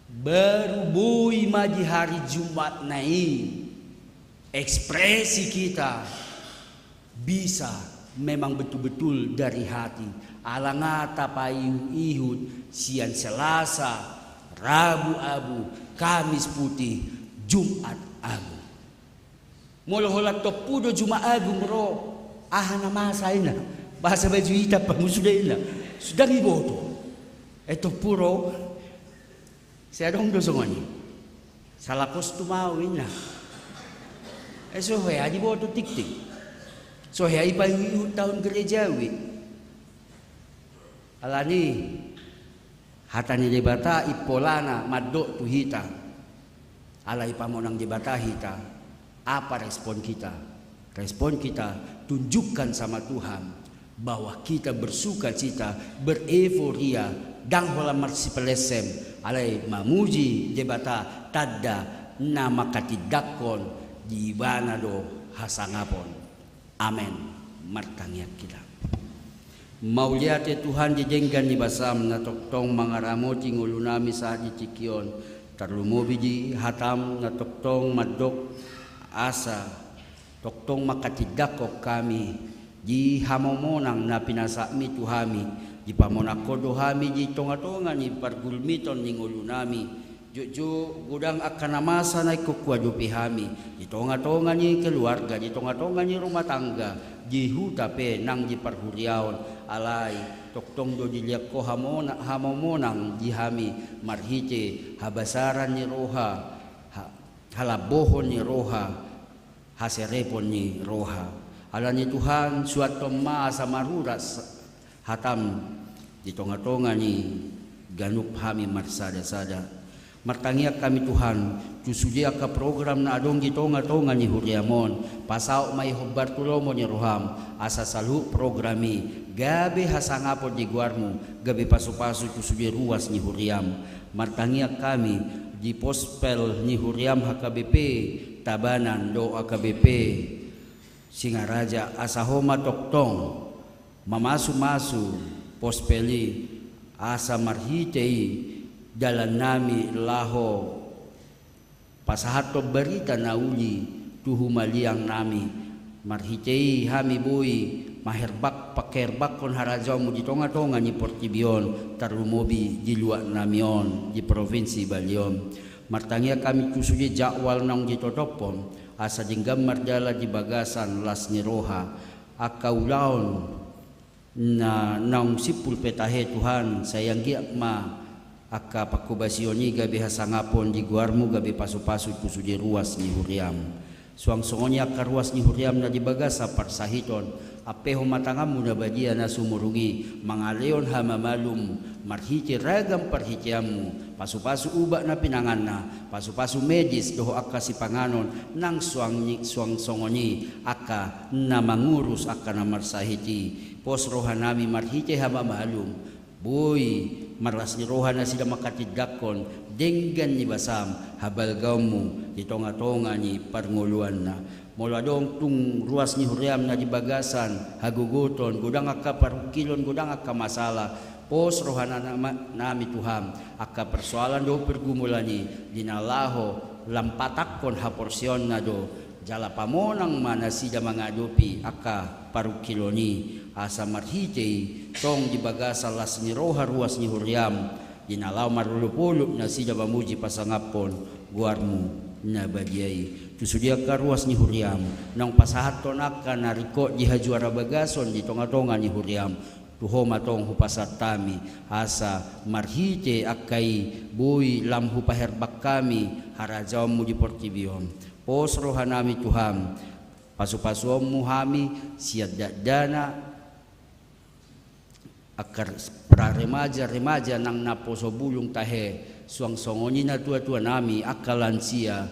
berubui maji hari Jumat nai, ekspresi kita bisa memang betul-betul dari hati. Alangata payu ihud, sian Selasa, Rabu abu, Kamis putih, Jumat agung. Moloholat topudo Jumat agung ro, ahana masaina. Bahasa baju hitam pengusudaina sudah iboto. Eto puro saya dong dosongoni. Salah kos tu mau ina. So hea di boto tik-tik. So hea ipayu tahun gerejawi. Alani hatani debata ipolana madok tu hita. Alai pamonang debata hita. Apa respon kita? Respon kita tunjukkan sama Tuhan bahwa kita bersuka cita, bereforia, dan hola marsi pelesem, alai mamuji debata tada nama katidakon di banado hasangapon. Amin. Martangyak kita. Mauliate Tuhan dijenggan di basam na toktong mangaramoti ngulunami sa di cikion tarlumobi di hatam na toktong madok asa toktong makatidakok kami di hamomonang na pinasami tuhami di pamonakodo hami di tonga-tonga ni pargulmiton ni ngulunami juju gudang akan namasa na ikukwado pihami di tonga-tonga ni keluarga di tonga-tonga ni rumah tangga di hutape nang di parhuriaon alai toktong do diliak ko hamomonang di hami marhite habasaran ni roha halabohon ni roha haserepon ni roha alani Tuhan suatu masa maruras hatam di tonga-tonga ni ganup hami marsada-sada martangiak kami Tuhan tusudia ka program na adong di tonga-tonga ni huriamon pasao may hubbar tulomo ni roham asa salu programi gabi hasangapon di guarmu gabi pasu-pasu tusudia ruas ni huriam martangiak kami di pospel ni huriam HKBP tabanan do AKBP Singaraja asahoma toktong mamasu-masu pospeli asa marhitei dalan nami laho pasahato berita nauli tuhu maliang nami marhitei hami bui maherbak pakerbak kon harajamu di tonga-tonga ni Portibion tarumobi di luar namion di provinsi Balion martangia kami kusuje jakwal nang ditotopon asa jinggam mardala di bagasan las ni roha akaulaon na nang sipul petahe Tuhan sayang giak ma aka pakubasioni gabe hasangapon di guarmu gabe pasu-pasu tusu di ruas ni huriam. Suang songonya aka ruas ni huriam na di bagasa parsahiton apeho matangamu na badia na sumurungi mangaleon hamamalum marhiti ragam parhitiamu pasu-pasu ubak na pinanganna pasu-pasu medis doho aka si panganon nang suang songonyi aka na mangurus aka na marsahiti pos rohanami marhiti hamamalum boy maras ni rohana sida makatidakon denggan ni basam habal gaumu di tonga-tonga ni parnguluan na mula dong tung ruas ni huriam na di bagasan haguguton gudang aka parukilon gudang aka masalah pos rohana nami Tuhan aka persoalan do pergumulani dinalaho lampatakon haporsyon na do jala pamonang mana sida mangadopi aka parukiloni asa marhitei tong di bagasan las ni roha ruas ni huriam dinalaw marulupulup na sida bamuji pasangapon guarmu na badiay tusudia ka ruas ni huriam nang pasahaton aka nariko di hajuara bagason di tonga-tonga ni huriam tuho matong hupasat tami asa marhite akai boy lamhu paherbak kami harajamu di portibion pos rohanami Tuhan pasu-pasumu hami siad dana akar pra remaja nang naposo bulung tahe suang songoni na tua-tua nami akalansia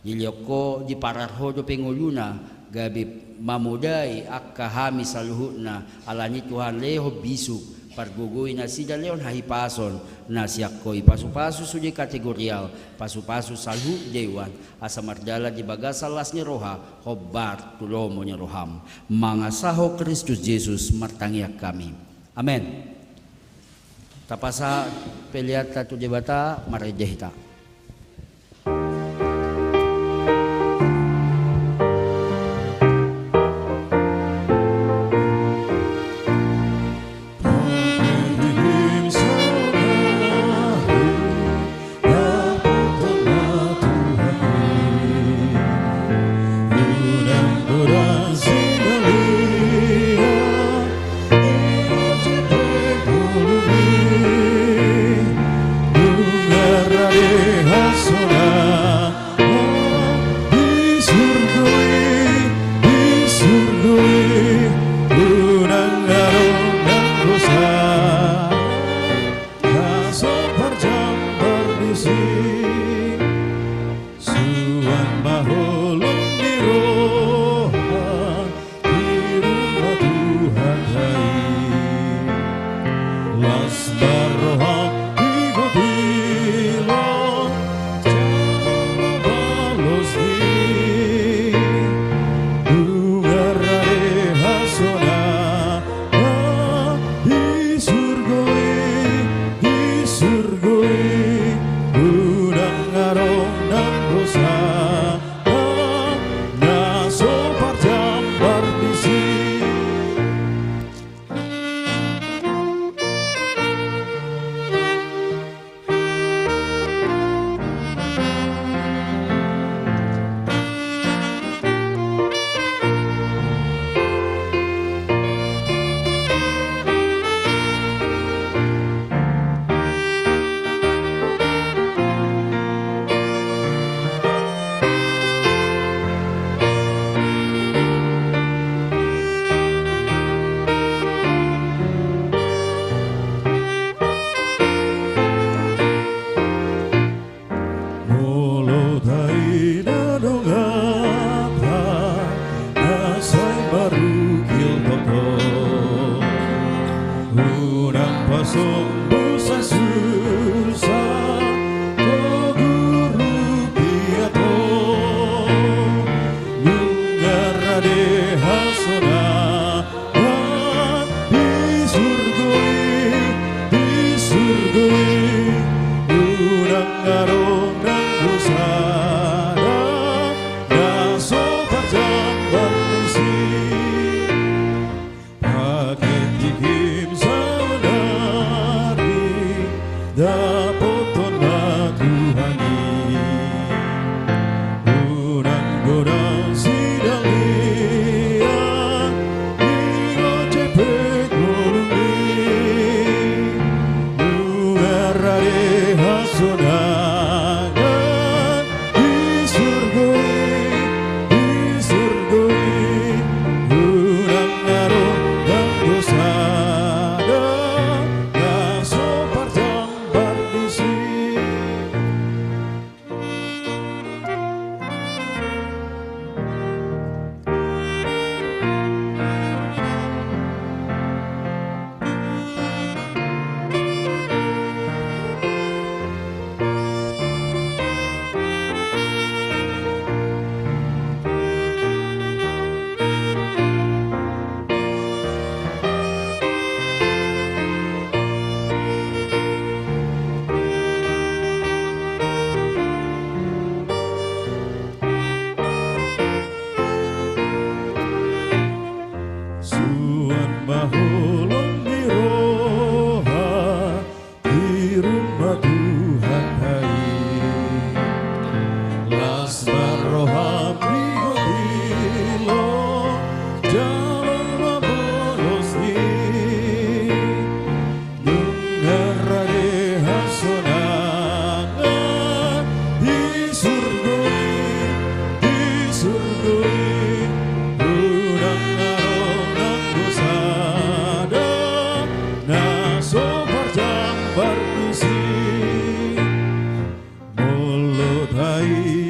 ilioko di pararhodo penguluna gabi mamudai akka hami saluhutna alani Tuhan leho bisuk pargugui na sida leon hahipason na siakkoi pasu-pasu sudi kategorial pasu-pasu saluh dewan asa mardala di bagasalas ni roha hobar tulomo ni roham mangasaho Kristus Yesus martangiak kami amen. Tapasa peliata tu jebata marejehita. Ready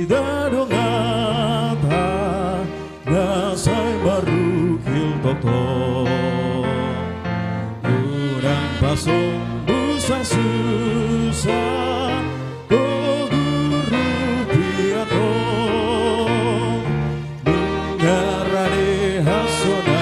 dadongata nasai marukil tokto urang pasong busa susah ko guru piato nungarane hasona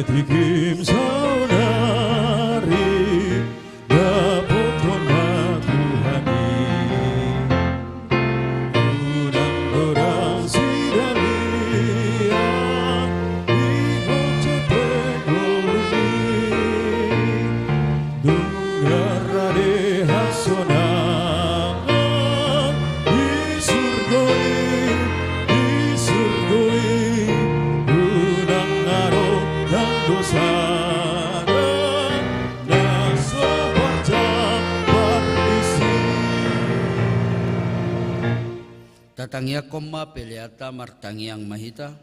Tikim saudari dapot kona Tuhani udang-udang sidalia ikocete golumi dungarade hasonangan isurgoi udang ngaro Tatangya koma peliata martangyang mahita.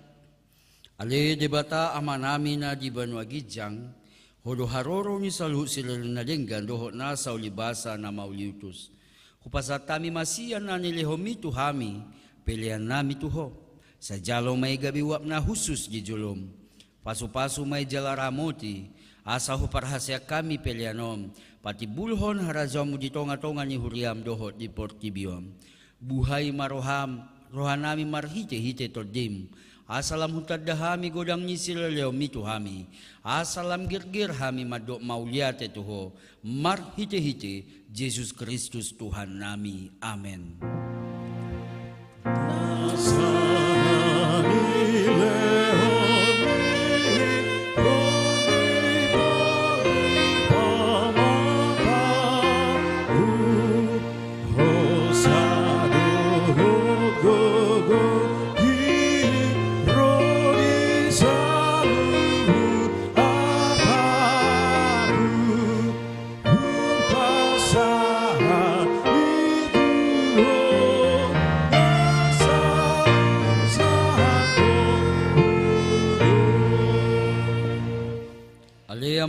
Ale debata amanami na di Banua Gijang. Hodo haroro ni saluh sila na linggan doho na sa ulibasa na mauliutus. Kupasatami masiyan na nilihomi tuhami. Pelian nami tuho. Sa jalo may gabiwap na husus di julom. Pasu-pasu may jalaramoti. Asa huparhasya kami pelianom. Pati bulhon harajamu di tonga-tonga ni huriam doho di portibiom. Buhay maroham, rohanami marhite-hite tordim. Asalam hutadahami godang nisil leo mituhami. Asalam girgir hami madok mauliate tuho. Marhite-hite, Yesus Kristus Tuhan nami. Amen.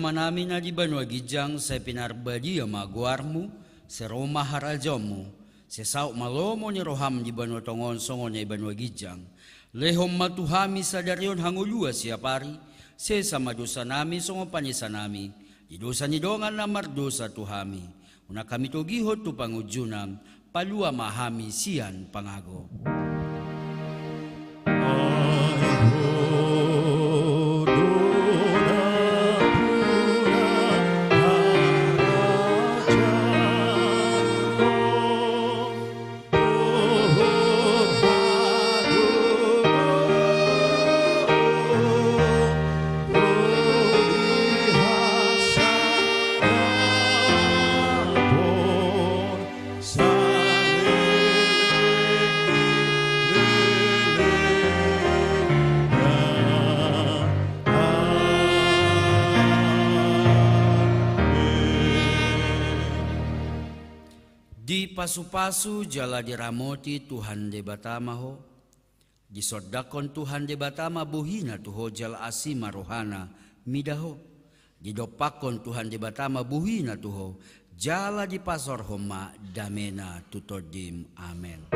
Manami na di Banua Gijang sa pinarbadi ang maguarmu, sa Roma harajamu, sa sao malomo ni Roham di Banua Tongon songon ni Banua Gijang, lehom matuhami sa daryon hangulua siya pari, sa madosa nami songon panisa nami, di dosa ni dongan na mardosa tuhami, una kami tugihot tu pangujunam, palua mahami siyan pangago. Di pasu-pasu jala diramoti Tuhan de Batamaho, di sodakon Tuhan de Batama buhina tuho jala asima rohana midaho, di dopakon Tuhan de Batama buhina tuho jala di pasor homa damena tutodim. Amen.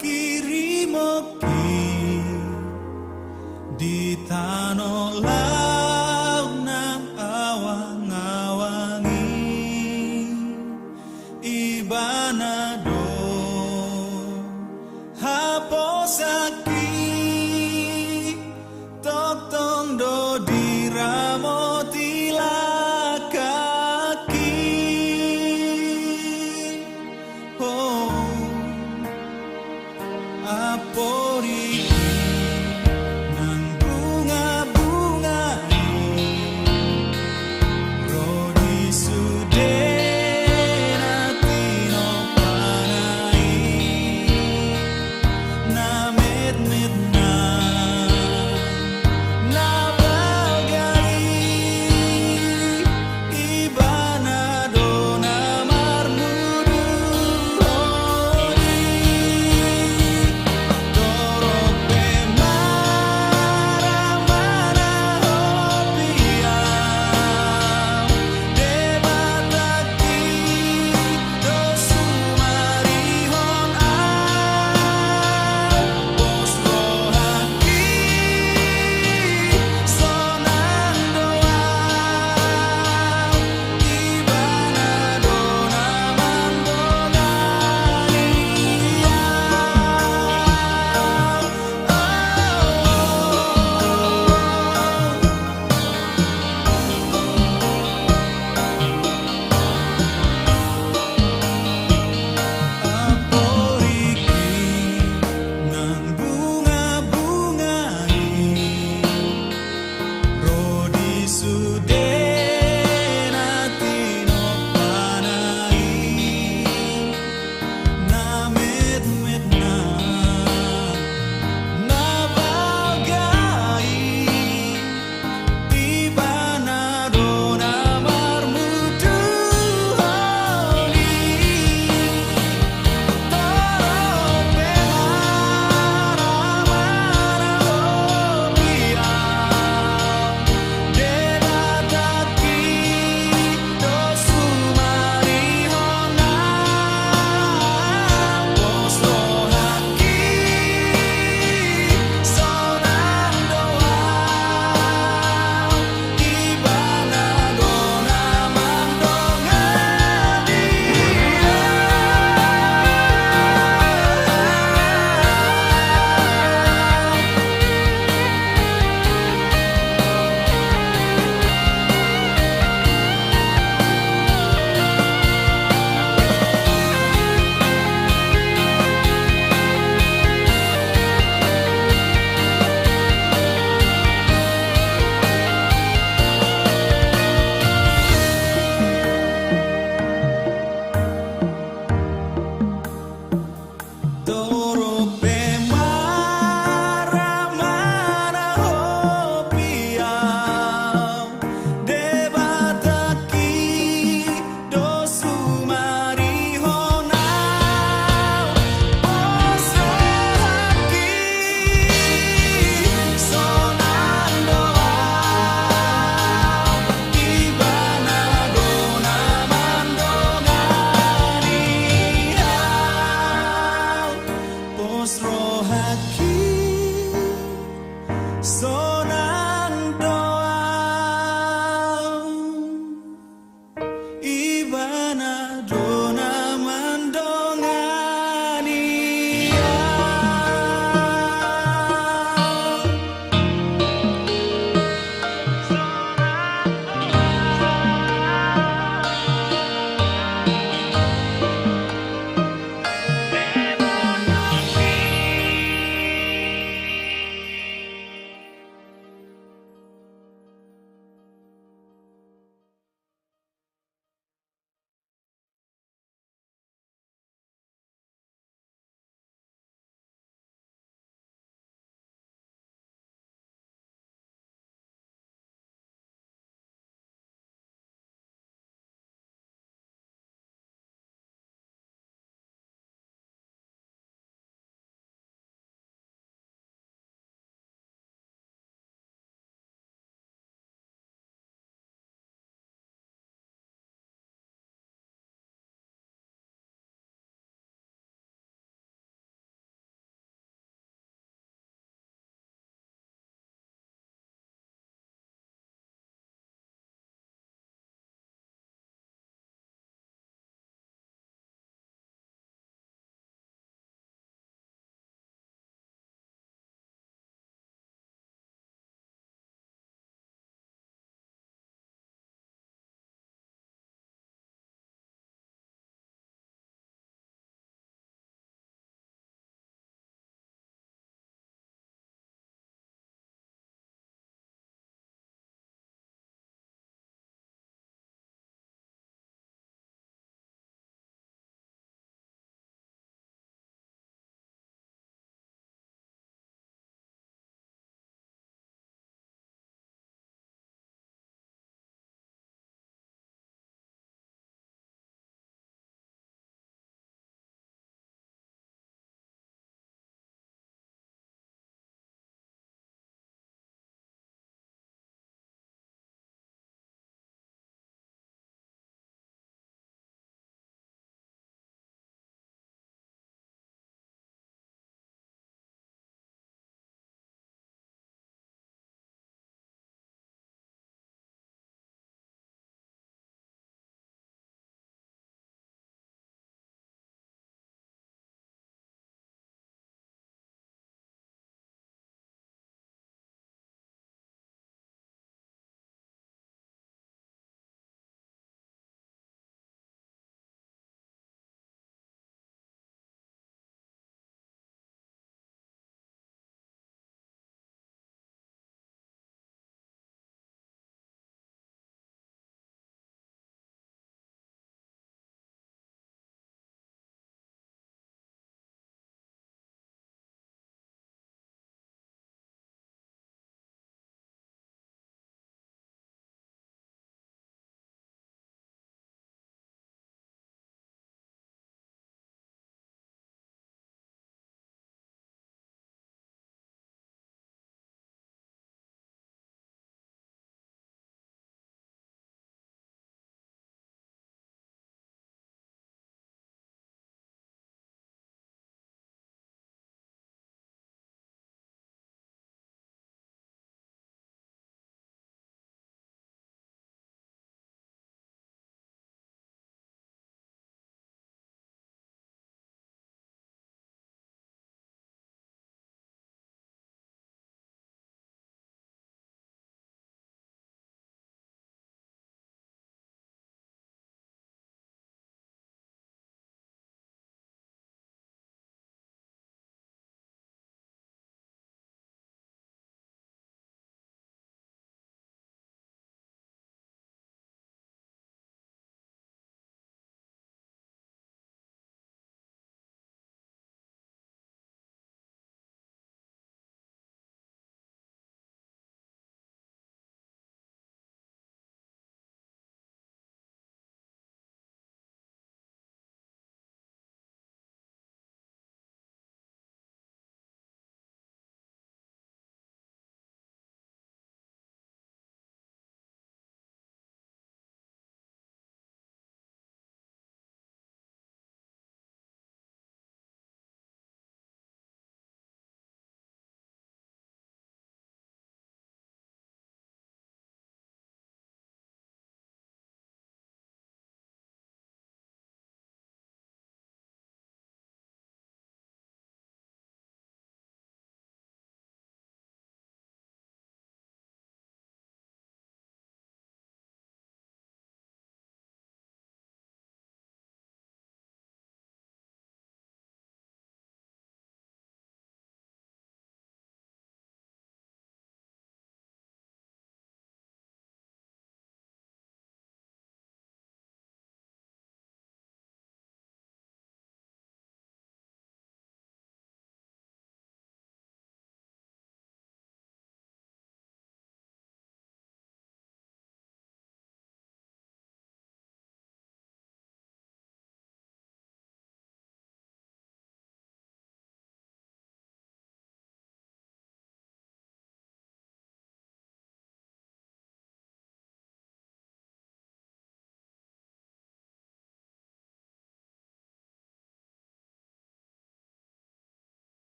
kiri moki di tanah laut nang awang-awangi ibanado haposaki tok tong do diramo tilakaki oh apori